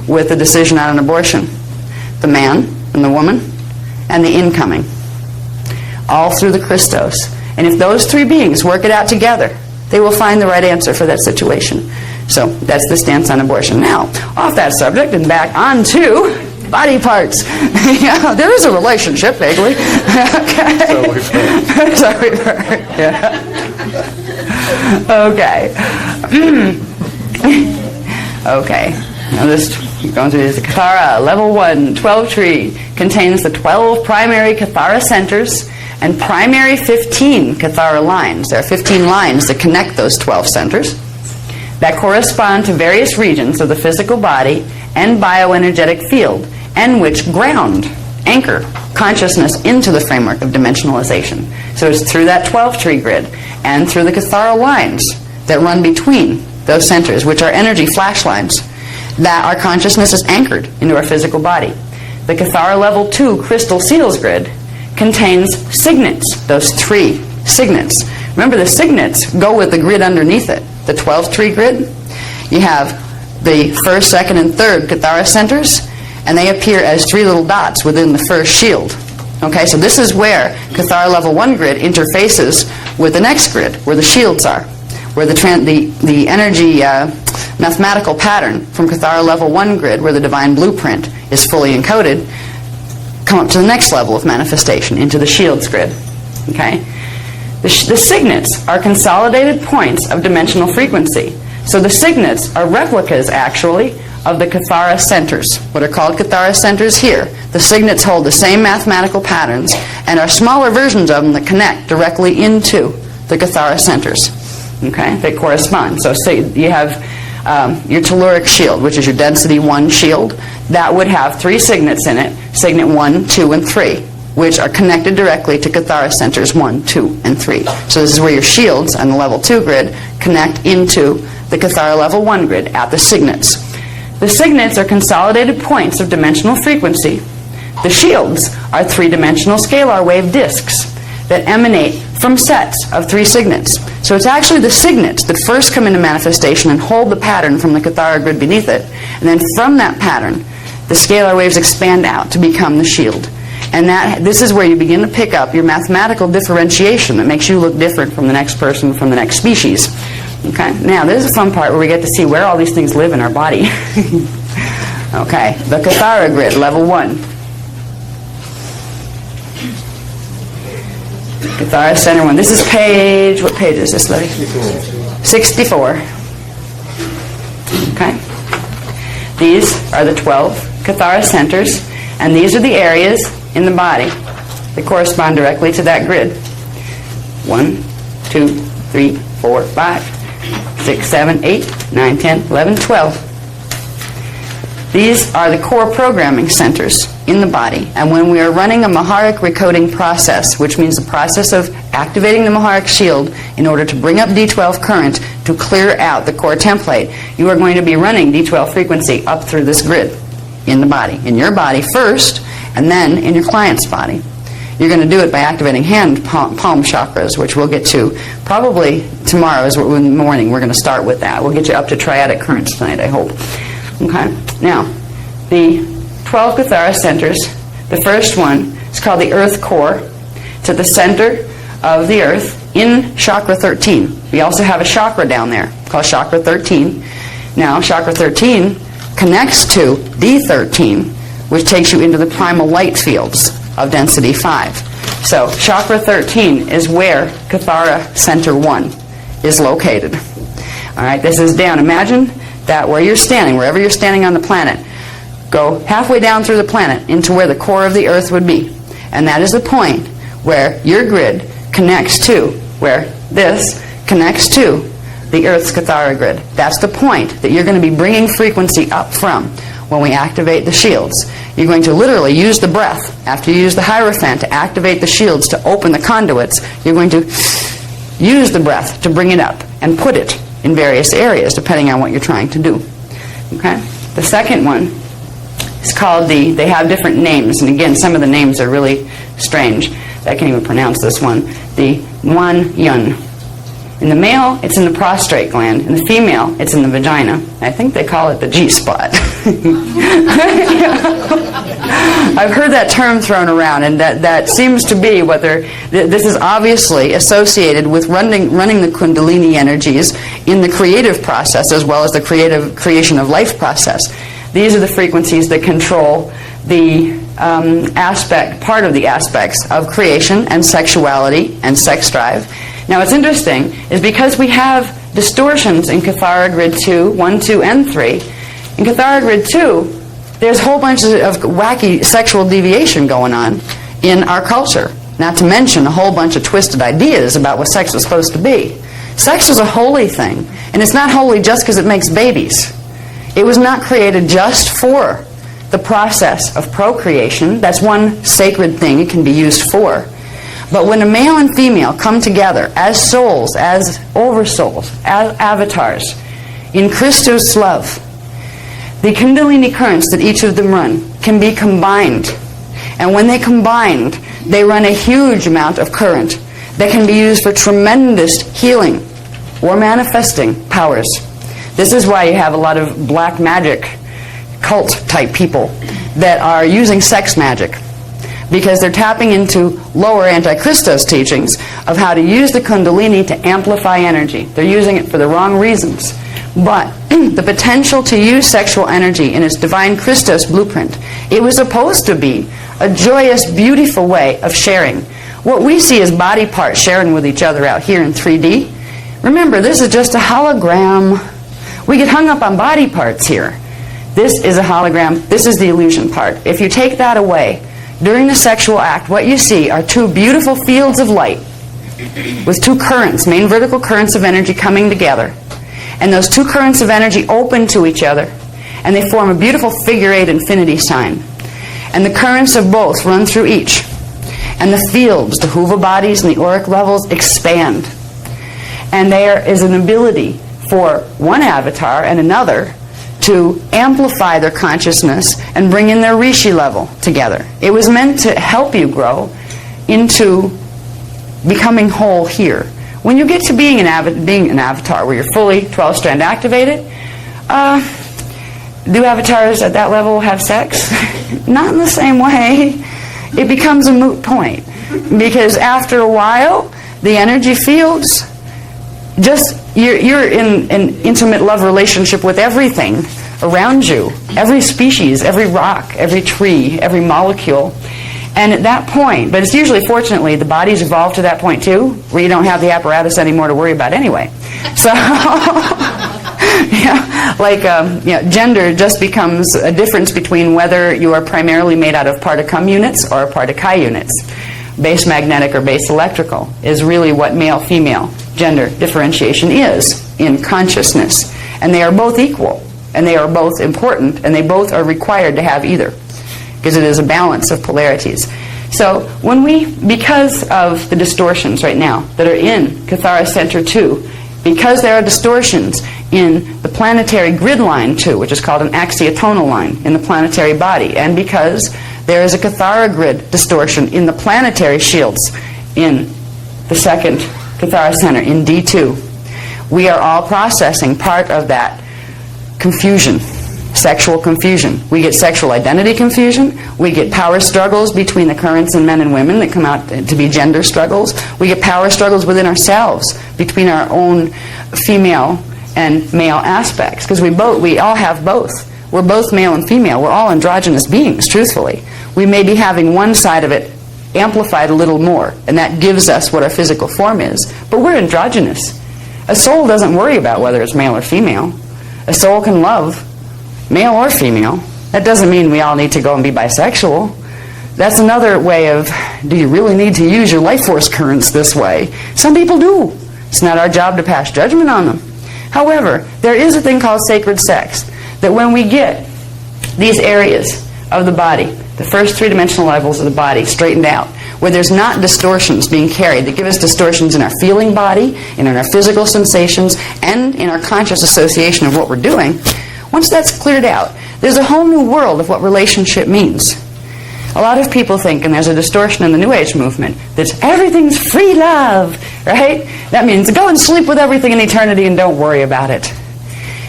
A: with the decision on an abortion: the man and the woman and the incoming, all through the Christos. And if those three beings work it out together, they will find the right answer for that situation. So that's the stance on abortion. Now, off that subject and back on to body parts. Yeah, there is a relationship, vaguely. Okay. So we've heard. Yeah. Okay. Okay. Now this, going through this, Kathara, level 1, 12 tree, contains the 12 primary Kathara centers and primary 15 Kathara lines. There are 15 lines that connect those 12 centers that correspond to various regions of the physical body and bioenergetic field, and which ground, anchor consciousness into the framework of dimensionalization. So it's through that 12-tree grid and through the Kathara lines that run between those centers, which are energy flash lines, that our consciousness is anchored into our physical body. The Kathara level 2 crystal seals grid contains signets, those 3 signets. Remember, the signets go with the grid underneath it. The 12-tree grid, you have the first, second, and third Kathara centers, and they appear as 3 little dots within the first shield. Okay, so this is where Kathara level 1 grid interfaces with the next grid, where the shields are, where the energy mathematical pattern from Kathara level 1 grid, where the divine blueprint is fully encoded, come up to the next level of manifestation, into the shields grid. Okay? The signets are consolidated points of dimensional frequency. So the signets are replicas, actually, of the Kathara centers, what are called Kathara centers here. The signets hold the same mathematical patterns and are smaller versions of them that connect directly into the Kathara centers. Okay? They correspond. So say you have your telluric shield, which is your density 1 shield. That would have 3 signets in it, signet 1, 2, and 3, which are connected directly to Kathara centers 1, 2, and 3. So this is where your shields on the level 2 grid connect into the Kathara level 1 grid at the signets. The signets are consolidated points of dimensional frequency. The shields are 3-dimensional scalar wave disks that emanate from sets of 3 signets. So it's actually the signets that first come into manifestation and hold the pattern from the Kathara grid beneath it. And then from that pattern, the scalar waves expand out to become the shield. And this is where you begin to pick up your mathematical differentiation that makes you look different from the next person, from the next species. Okay, now this is a fun part where we get to see where all these things live in our body. Okay, the Cathara grid, level 1. Cathara center 1. This is page, what page is this, Larry? 64. Okay. These are the 12 Cathara centers, and these are the areas in the body that correspond directly to that grid. 1, 2, 3, 4, 5, 6, 7, 8, 9, 10, 11, 12. These are the core programming centers in the body, and when we are running a Maharic recoding process, which means the process of activating the Maharic shield in order to bring up D12 current to clear out the core template, you are going to be running D12 frequency up through this grid in the body. In your body first, and then in your client's body. You're going to do it by activating hand palm chakras, which we'll get to probably tomorrow in the morning. We're going to start with that. We'll get you up to triadic currents tonight, I hope. Okay. Now, the 12 Cathara centers, the first one is called the Earth Core. It's at the center of the Earth in Chakra 13. We also have a chakra down there called Chakra 13. Now, Chakra 13 connects to D13, which takes you into the primal light fields of density 5. So, Chakra 13 is where Cathara Center 1 is located. All right, this is down. Imagine that where you're standing, wherever you're standing on the planet, go halfway down through the planet into where the core of the Earth would be. And that is the point where your grid connects to, where this connects to the Earth's Cathara grid. That's the point that you're going to be bringing frequency up from when we activate the shields. You're going to literally use the breath after you use the Hierophant to activate the shields to open the conduits. You're going to use the breath to bring it up and put it in various areas depending on what you're trying to do. Okay? The second one is called they have different names, and again, some of the names are really strange. I can't even pronounce this one. The Nuan Yun. In the male, it's in the prostrate gland. In the female, it's in the vagina. I think they call it the G-spot. I've heard that term thrown around, and that seems to be what this is obviously associated with running the Kundalini energies in the creative process as well as the creation of life process. These are the frequencies that control the part of the aspects of creation and sexuality and sex drive. Now, what's interesting is because we have distortions in Cathara Grid 2, 1, 2, and 3, in Cathara Grid 2, there's a whole bunch of wacky sexual deviation going on in our culture, not to mention a whole bunch of twisted ideas about what sex is supposed to be. Sex is a holy thing, and it's not holy just because it makes babies. It was not created just for the process of procreation. That's one sacred thing it can be used for. But when a male and female come together as souls, as oversouls, as avatars, in Christos love, the Kundalini currents that each of them run can be combined. And when they combined, they run a huge amount of current that can be used for tremendous healing or manifesting powers. This is why you have a lot of black magic cult type people that are using sex magic, because they're tapping into lower Antichristos teachings of how to use the Kundalini to amplify energy. They're using it for the wrong reasons. But the potential to use sexual energy in its divine Christos blueprint, it was supposed to be a joyous, beautiful way of sharing. What we see as body parts sharing with each other out here in 3D, remember, this is just a hologram. We get hung up on body parts here. This is a hologram. This is the illusion part. If you take that away, during the sexual act, what you see are two beautiful fields of light with two currents, main vertical currents of energy coming together. And those two currents of energy open to each other, and they form a beautiful figure-8 infinity sign. And the currents of both run through each. And the fields, the huva bodies and the auric levels expand. And there is an ability for one avatar and another to amplify their consciousness and bring in their rishi level together. It was meant to help you grow into becoming whole here. When you get to being an avatar where you're fully 12-strand activated, do avatars at that level have sex? Not in the same way. It becomes a moot point, because after a while, the energy fields you're in an intimate love relationship with everything around you, every species, every rock, every tree, every molecule. And at that point, but it's usually, fortunately, the body's evolved to that point too, where you don't have the apparatus anymore to worry about anyway. So, gender just becomes a difference between whether you are primarily made out of part of cum units or part of chi units. Base magnetic or base electrical is really what male-female gender differentiation is in consciousness. And they are both equal, and they are both important, and they both are required to have either, because it is a balance of polarities. So when because of the distortions right now that are in Cathara Center 2, because there are distortions in the planetary grid line 2, which is called an axiotonal line in the planetary body, and because there is a Cathara grid distortion in the planetary shields in the second Cathara Center in D2, we are all processing part of that confusion. Sexual confusion. We get sexual identity confusion. We get power struggles between the currents in men and women that come out to be gender struggles. We get power struggles within ourselves between our own female and male aspects, because we all have both. We're both male and female. We're all androgynous beings, truthfully. We may be having one side of it amplified a little more, and that gives us what our physical form is. But we're androgynous. A soul doesn't worry about whether it's male or female. A soul can love male or female. That doesn't mean we all need to go and be bisexual. That's another way of, do you really need to use your life force currents this way? Some people do. It's not our job to pass judgment on them. However, there is a thing called sacred sex, that when we get these areas of the body, the first three-dimensional levels of the body straightened out, where there's not distortions being carried that give us distortions in our feeling body, and in our physical sensations, and in our conscious association of what we're doing, once that's cleared out, there's a whole new world of what relationship means. A lot of people think, and there's a distortion in the New Age movement, that everything's free love, right? That means go and sleep with everything in eternity and don't worry about it.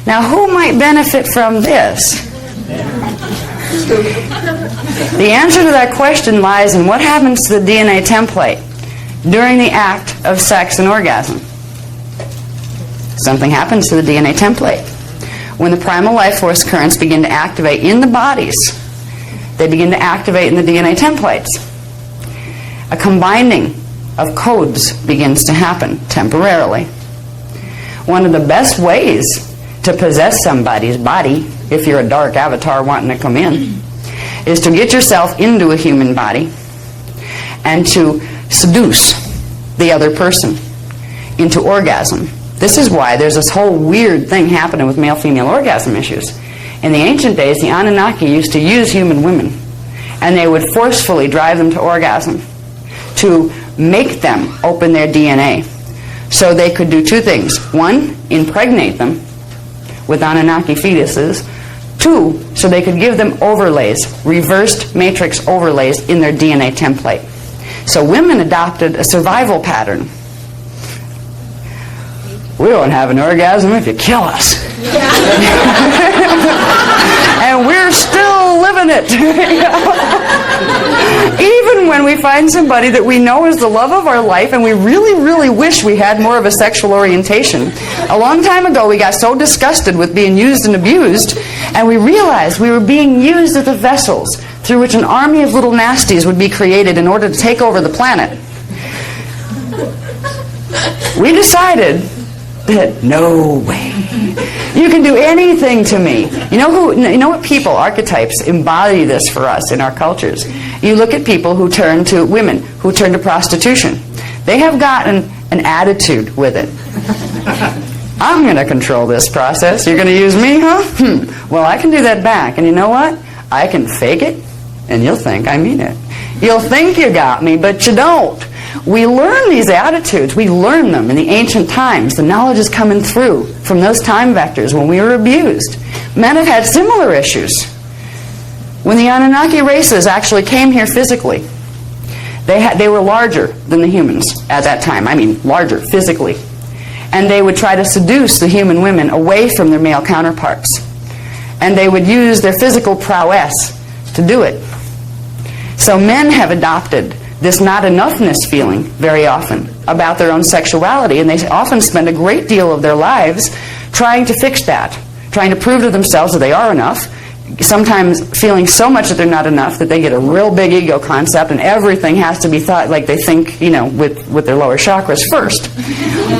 A: Now, who might benefit from this? The answer to that question lies in what happens to the DNA template during the act of sex and orgasm. Something happens to the DNA template. When the primal life force currents begin to activate in the bodies, they begin to activate in the DNA templates. A combining of codes begins to happen temporarily. One of the best ways to possess somebody's body, if you're a dark avatar wanting to come in, is to get yourself into a human body and to seduce the other person into orgasm. This is why there's this whole weird thing happening with male-female orgasm issues. In the ancient days, the Anunnaki used to use human women, and they would forcefully drive them to orgasm to make them open their DNA so they could do two things. One, impregnate them with Anunnaki fetuses. Two, so they could give them overlays, reversed matrix overlays in their DNA template. So women adopted a survival pattern. We won't have an orgasm if you kill us. And we're still living it. Even when we find somebody that we know is the love of our life and we really, really wish we had more of a sexual orientation. A long time ago we got so disgusted with being used and abused, and we realized we were being used as the vessels through which an army of little nasties would be created in order to take over the planet. We decided that no way. You can do anything to me. You know what people, archetypes, embody this for us in our cultures. You look at people who turn to women, who turn to prostitution. They have gotten an attitude with it. I'm going to control this process. You're going to use me, huh? Well, I can do that back. And you know what? I can fake it, and you'll think I mean it. You'll think you got me, but you don't. We learn these attitudes. We learn them in the ancient times. The knowledge is coming through from those time vectors when we were abused. Men have had similar issues. When the Anunnaki races actually came here physically, they were larger than the humans at that time. I mean, larger physically. And they would try to seduce the human women away from their male counterparts. And they would use their physical prowess to do it. So men have adopted this not enoughness feeling very often about their own sexuality, and they often spend a great deal of their lives trying to fix that, trying to prove to themselves that they are enough, sometimes feeling so much that they're not enough that they get a real big ego concept and everything has to be thought like they think, you know, with their lower chakras first.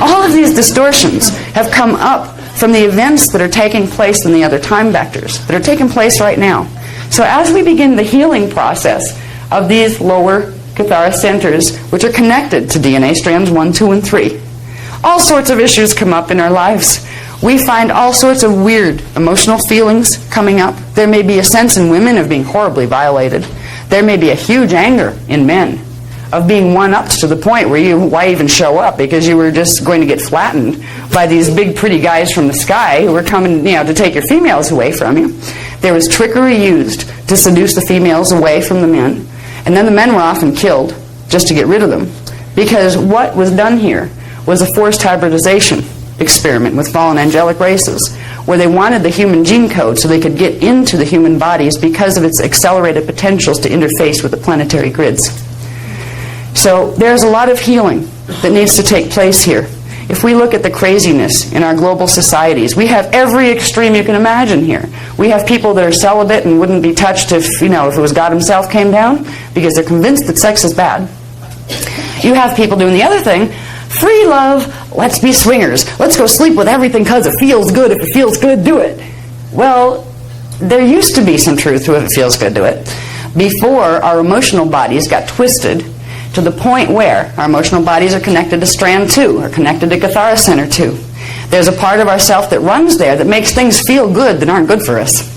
A: All of these distortions have come up from the events that are taking place in the other time vectors, that are taking place right now. So as we begin the healing process of these lower Cathara centers, which are connected to DNA strands 1, 2, and 3, all sorts of issues come up in our lives. We find all sorts of weird emotional feelings coming up. There may be a sense in women of being horribly violated. There may be a huge anger in men of being one-upped to the point where why even show up, because you were just going to get flattened by these big pretty guys from the sky who were coming, you know, to take your females away from you. There was trickery used to seduce the females away from the men, and then the men were often killed just to get rid of them, because what was done here was a forced hybridization experiment with fallen angelic races, where they wanted the human gene code so they could get into the human bodies because of its accelerated potentials to interface with the planetary grids. So there's a lot of healing that needs to take place here. If we look at the craziness in our global societies, we have every extreme you can imagine here. We have people that are celibate and wouldn't be touched if, you know, if it was God himself came down, because they're convinced that sex is bad. You have people doing the other thing, free love, let's be swingers. Let's go sleep with everything because it feels good. If it feels good, do it. Well, there used to be some truth to if it feels good, do it. Before our emotional bodies got twisted to the point where our emotional bodies are connected to strand 2, or connected to Cathara center 2. There's a part of ourself that runs there that makes things feel good that aren't good for us.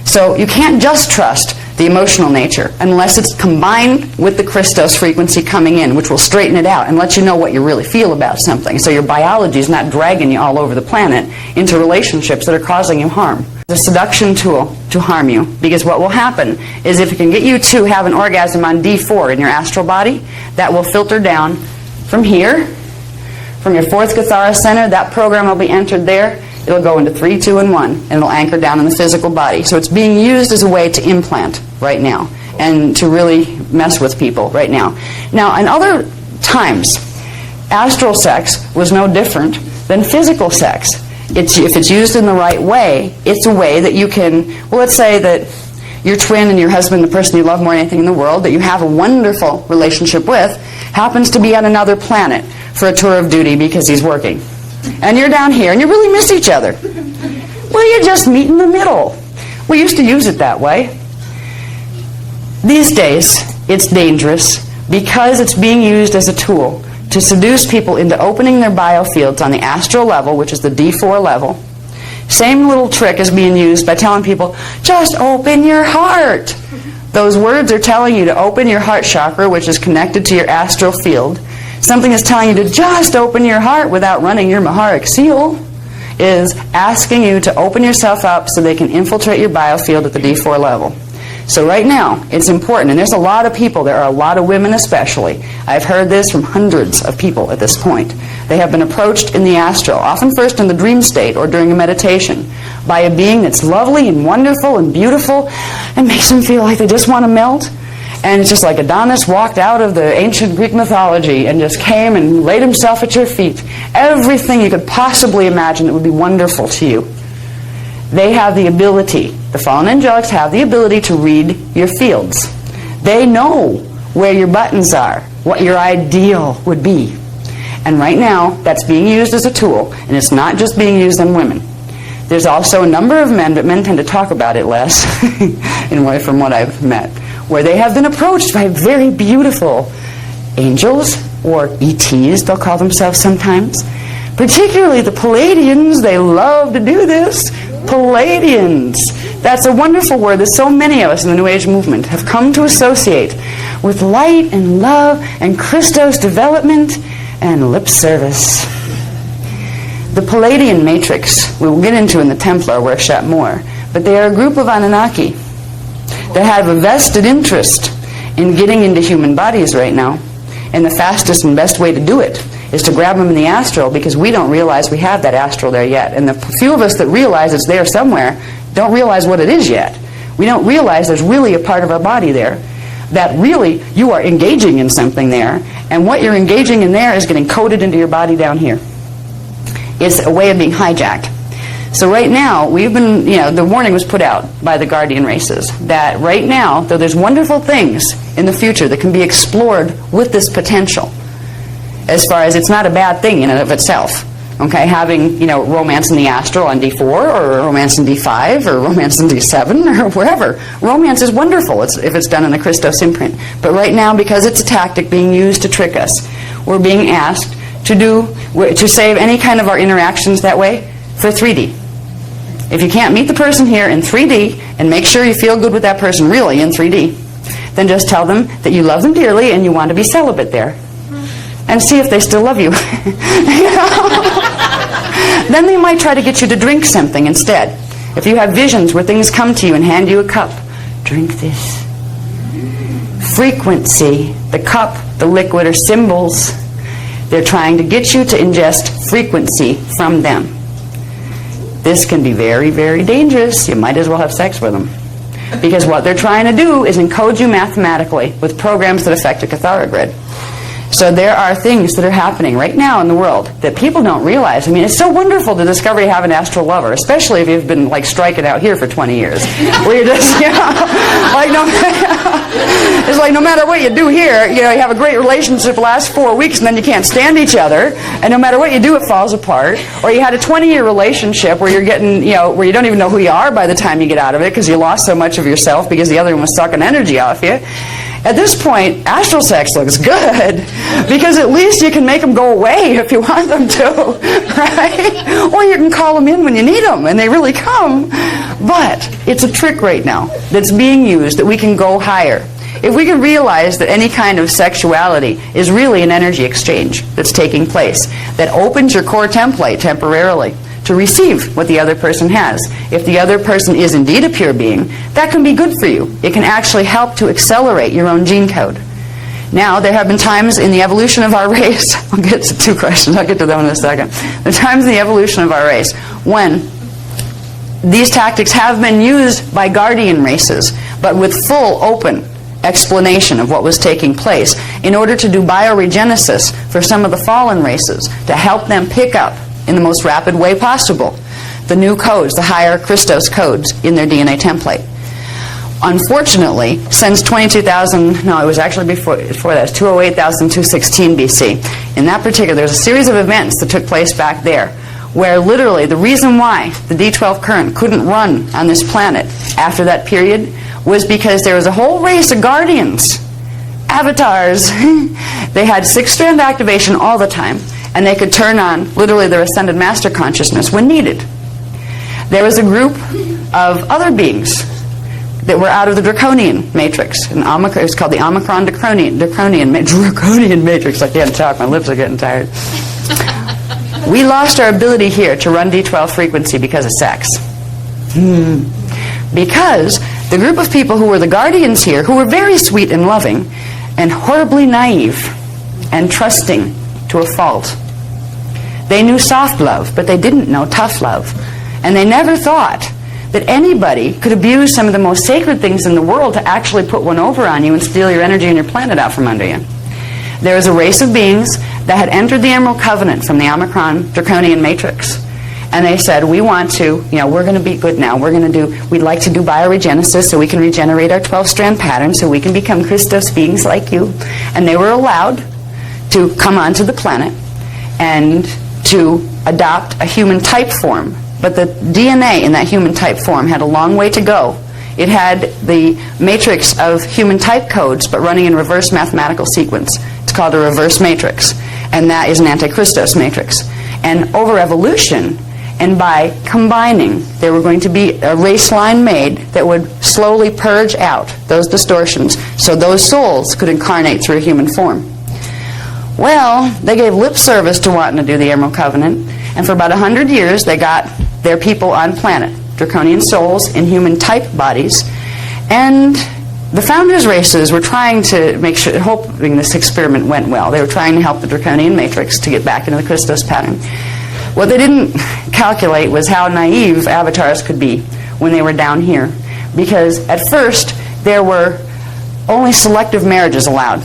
A: So you can't just trust the emotional nature unless it's combined with the Christos frequency coming in, which will straighten it out and let you know what you really feel about something, so your biology is not dragging you all over the planet into relationships that are causing you harm. The seduction tool to harm you, because what will happen is if it can get you to have an orgasm on D4 in your astral body, that will filter down from here, from your 4th Cathara center. That program will be entered there. It'll go into 3, 2, and 1, and it'll anchor down in the physical body. So it's being used as a way to implant right now and to really mess with people right now. Now, in other times, astral sex was no different than physical sex. If it's used in the right way, it's a way that you can, well, let's say that your twin and your husband, the person you love more than anything in the world, that you have a wonderful relationship with, happens to be on another planet for a tour of duty because he's working. And you're down here, and you really miss each other. Well, you just meet in the middle. We used to use it that way. These days, it's dangerous because it's being used as a tool to seduce people into opening their biofields on the astral level, which is the D4 level. Same little trick is being used by telling people, just open your heart. Those words are telling you to open your heart chakra, which is connected to your astral field. Something is telling you to just open your heart without running your Maharic seal is asking you to open yourself up so they can infiltrate your biofield at the D4 level. So right now, it's important, and there's a lot of people, there are a lot of women especially. I've heard this from hundreds of people at this point. They have been approached in the astral, often first in the dream state or during a meditation, by a being that's lovely and wonderful and beautiful and makes them feel like they just want to melt. And it's just like Adonis walked out of the ancient Greek mythology and just came and laid himself at your feet. Everything you could possibly imagine that would be wonderful to you. They have the ability, the fallen angelics have the ability to read your fields. They know where your buttons are, what your ideal would be. And right now, that's being used as a tool, and it's not just being used on women. There's also a number of men, but men tend to talk about it less, from what I've met, where they have been approached by very beautiful angels, or ETs, they'll call themselves sometimes. Particularly the Palladians, they love to do this. Palladians. That's a wonderful word that so many of us in the New Age movement have come to associate with light and love and Christos development and lip service. The Palladian matrix, we will get into in the Templar workshop more, but they are a group of Anunnaki that have a vested interest in getting into human bodies right now. And the fastest and best way to do it is to grab them in the astral, because we don't realize we have that astral there yet. And the few of us that realize it's there somewhere don't realize what it is yet. We don't realize there's really a part of our body there that really you are engaging in something there, and what you're engaging in there is getting coded into your body down here. It's a way of being hijacked. So right now, we've been, the warning was put out by the Guardian races that right now, though there's wonderful things in the future that can be explored with this potential, as far as it's not a bad thing in and of itself. Okay, having, romance in the astral on D4, or romance in D5, or romance in D7, or wherever. Romance is wonderful if it's done in the Christos imprint. But right now, because it's a tactic being used to trick us, we're being asked to save any kind of our interactions that way for 3D. If you can't meet the person here in 3D, and make sure you feel good with that person really in 3D, then just tell them that you love them dearly and you want to be celibate there. And see if they still love you. Then they might try to get you to drink something instead. If you have visions where things come to you and hand you a cup, drink this. Frequency, the cup, the liquid are symbols. They're trying to get you to ingest frequency from them. This can be very, very dangerous. You might as well have sex with them. Because what they're trying to do is encode you mathematically with programs that affect a Cathara grid. So there are things that are happening right now in the world that people don't realize. I mean, it's so wonderful to discover you have an astral lover, especially if you've been like striking out here for 20 years. Where you're just, it's like no matter what you do here, you have a great relationship lasts 4 weeks and then you can't stand each other, and no matter what you do, it falls apart. Or you had a 20-year relationship where you're getting, where you don't even know who you are by the time you get out of it because you lost so much of yourself because the other one was sucking energy off you. At this point, astral sex looks good because at least you can make them go away if you want them to, right? Or you can call them in when you need them and they really come. But it's a trick right now that's being used that we can go higher. If we can realize that any kind of sexuality is really an energy exchange that's taking place, that opens your core template temporarily to receive what the other person has. If the other person is indeed a pure being, that can be good for you. It can actually help to accelerate your own gene code. Now, there have been times in the evolution of our race, I'll get to two questions, I'll get to them in a second. There are times in the evolution of our race when these tactics have been used by guardian races, but with full open explanation of what was taking place in order to do bioregenesis for some of the fallen races to help them pick up in the most rapid way possible the new codes, the higher Christos codes in their DNA template. Unfortunately, since 22,000, no, it was actually before that, it was 208,216 BC. In that particular, there was a series of events that took place back there where literally the reason why the D12 current couldn't run on this planet after that period was because there was a whole race of guardians, avatars. They had 6-strand activation all the time, and they could turn on literally their ascended master consciousness when needed. There was a group of other beings that were out of the draconian matrix. It was called the Omicron draconian matrix. I can't talk, my lips are getting tired. We lost our ability here to run D12 frequency because of sex. Because the group of people who were the guardians here, who were very sweet and loving, and horribly naive and trusting to a fault. They knew soft love, but they didn't know tough love. And they never thought that anybody could abuse some of the most sacred things in the world to actually put one over on you and steal your energy and your planet out from under you. There was a race of beings that had entered the Emerald Covenant from the Omicron draconian matrix. And they said, we want to, we're going to be good now. We'd like to do bioregenesis so we can regenerate our 12-strand pattern so we can become Christos beings like you. And they were allowed to come onto the planet and to adopt a human type form. But the DNA in that human type form had a long way to go. It had the matrix of human type codes, but running in reverse mathematical sequence. It's called a reverse matrix, and that is an anti-Christos matrix. And over evolution, and by combining, there were going to be a race line made that would slowly purge out those distortions so those souls could incarnate through a human form. Well, they gave lip service to wanting to do the Emerald Covenant, and for about 100 years they got their people on planet, draconian souls in human type bodies, and the founders races were trying to make sure, hoping this experiment went well. They were trying to help the draconian matrix to get back into the Christos pattern. What they didn't calculate was how naive avatars could be when they were down here, because at first there were only selective marriage is allowed.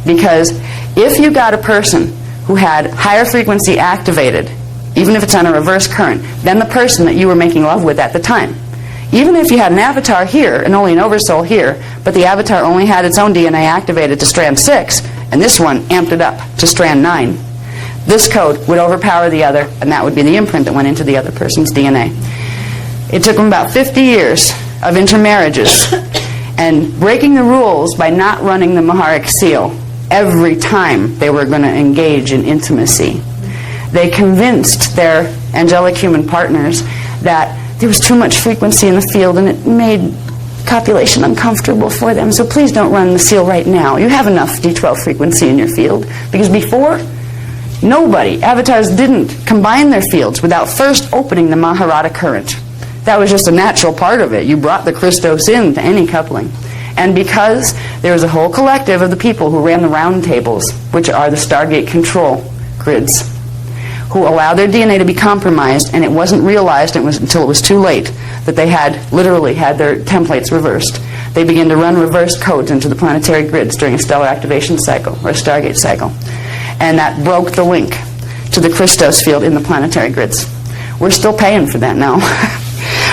A: Because if you got a person who had higher frequency activated, even if it's on a reverse current, than the person that you were making love with at the time, even if you had an avatar here and only an oversoul here, but the avatar only had its own DNA activated to strand 6, and this one amped it up to strand 9, this code would overpower the other, and that would be the imprint that went into the other person's DNA. It took them about 50 years of intermarriages and breaking the rules by not running the Maharic seal every time they were going to engage in intimacy. They convinced their angelic human partners that there was too much frequency in the field and it made copulation uncomfortable for them, so please don't run the seal right now. You have enough D12 frequency in your field. Because before, avatars didn't combine their fields without first opening the Maharata current. That was just a natural part of it. You brought the Christos into any coupling. And because there was a whole collective of the people who ran the round tables, which are the Stargate control grids, who allowed their DNA to be compromised, and it wasn't realized until it was too late that they had literally had their templates reversed. They began to run reverse codes into the planetary grids during a stellar activation cycle, or a Stargate cycle. And that broke the link to the Christos field in the planetary grids. We're still paying for that now.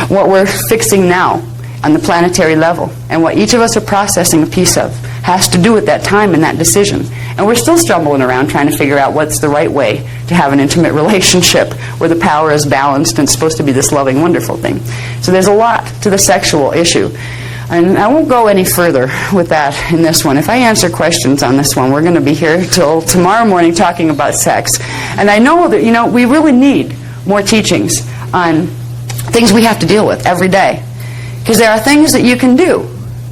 A: What we're fixing now on the planetary level, and what each of us are processing a piece of, has to do with that time and that decision. And we're still stumbling around trying to figure out what's the right way to have an intimate relationship where the power is balanced and it's supposed to be this loving, wonderful thing. So there's a lot to the sexual issue. And I won't go any further with that in this one. If I answer questions on this one, we're going to be here till tomorrow morning talking about sex. And I know that, we really need more teachings on things we have to deal with every day. Because there are things that you can do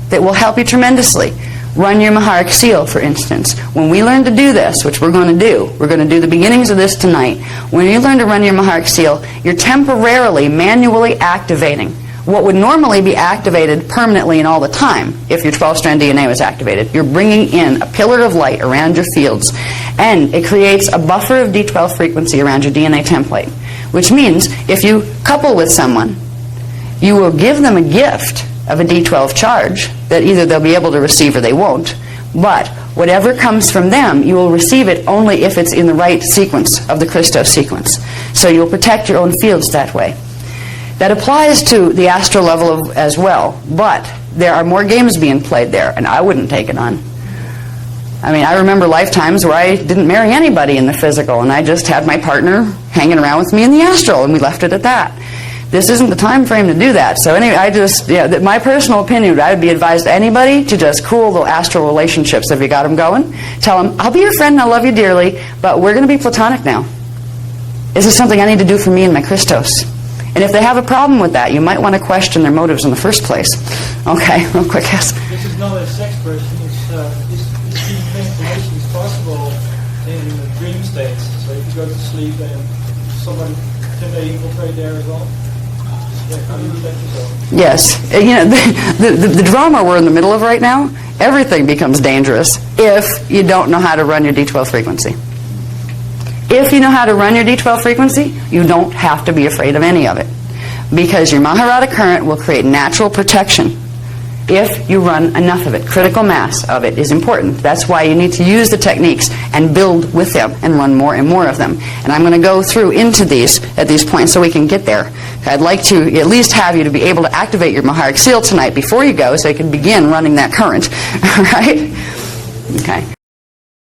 A: that will help you tremendously. Run your Maharic seal, for instance. When we learn to do this, which we're going to do the beginnings of this tonight. When you learn to run your Maharic seal, you're temporarily, manually activating what would normally be activated permanently and all the time if your 12-strand DNA was activated. You're bringing in a pillar of light around your fields, and it creates a buffer of D12 frequency around your DNA template, which means if you couple with someone, you will give them a gift of a D12 charge that either they'll be able to receive or they won't. But whatever comes from them, you will receive it only if it's in the right sequence of the Christos sequence. So you'll protect your own fields that way. That applies to the astral level as well, but there are more games being played there, and I wouldn't take it on. I mean, I remember lifetimes where I didn't marry anybody in the physical, and I just had my partner hanging around with me in the astral, and we left it at that. This isn't the time frame to do that. So anyway, my personal opinion, I would be advised to anybody to just cool the astral relationships if you got them going. Tell them, I'll be your friend and I love you dearly, but we're going to be platonic now. This is something I need to do for me and my Christos. And if they have a problem with that, you might want to question their motives in the first place. Okay, real quick, yes?
C: This is not a sex question. This information is possible in the dream states. So if you go to sleep and someone, can they infiltrate there as well?
A: Yes. The drama we're in the middle of right now, everything becomes dangerous if you don't know how to run your D12 frequency. If you know how to run your D12 frequency, you don't have to be afraid of any of it. Because your Maharata current will create natural protection if you run enough of it. Critical mass of it is important. That's why you need to use the techniques and build with them and run more and more of them. And I'm going to go through into these at these points so we can get there. I'd like to at least have you to be able to activate your Maharic seal tonight before you go so you can begin running that current. All right? Okay.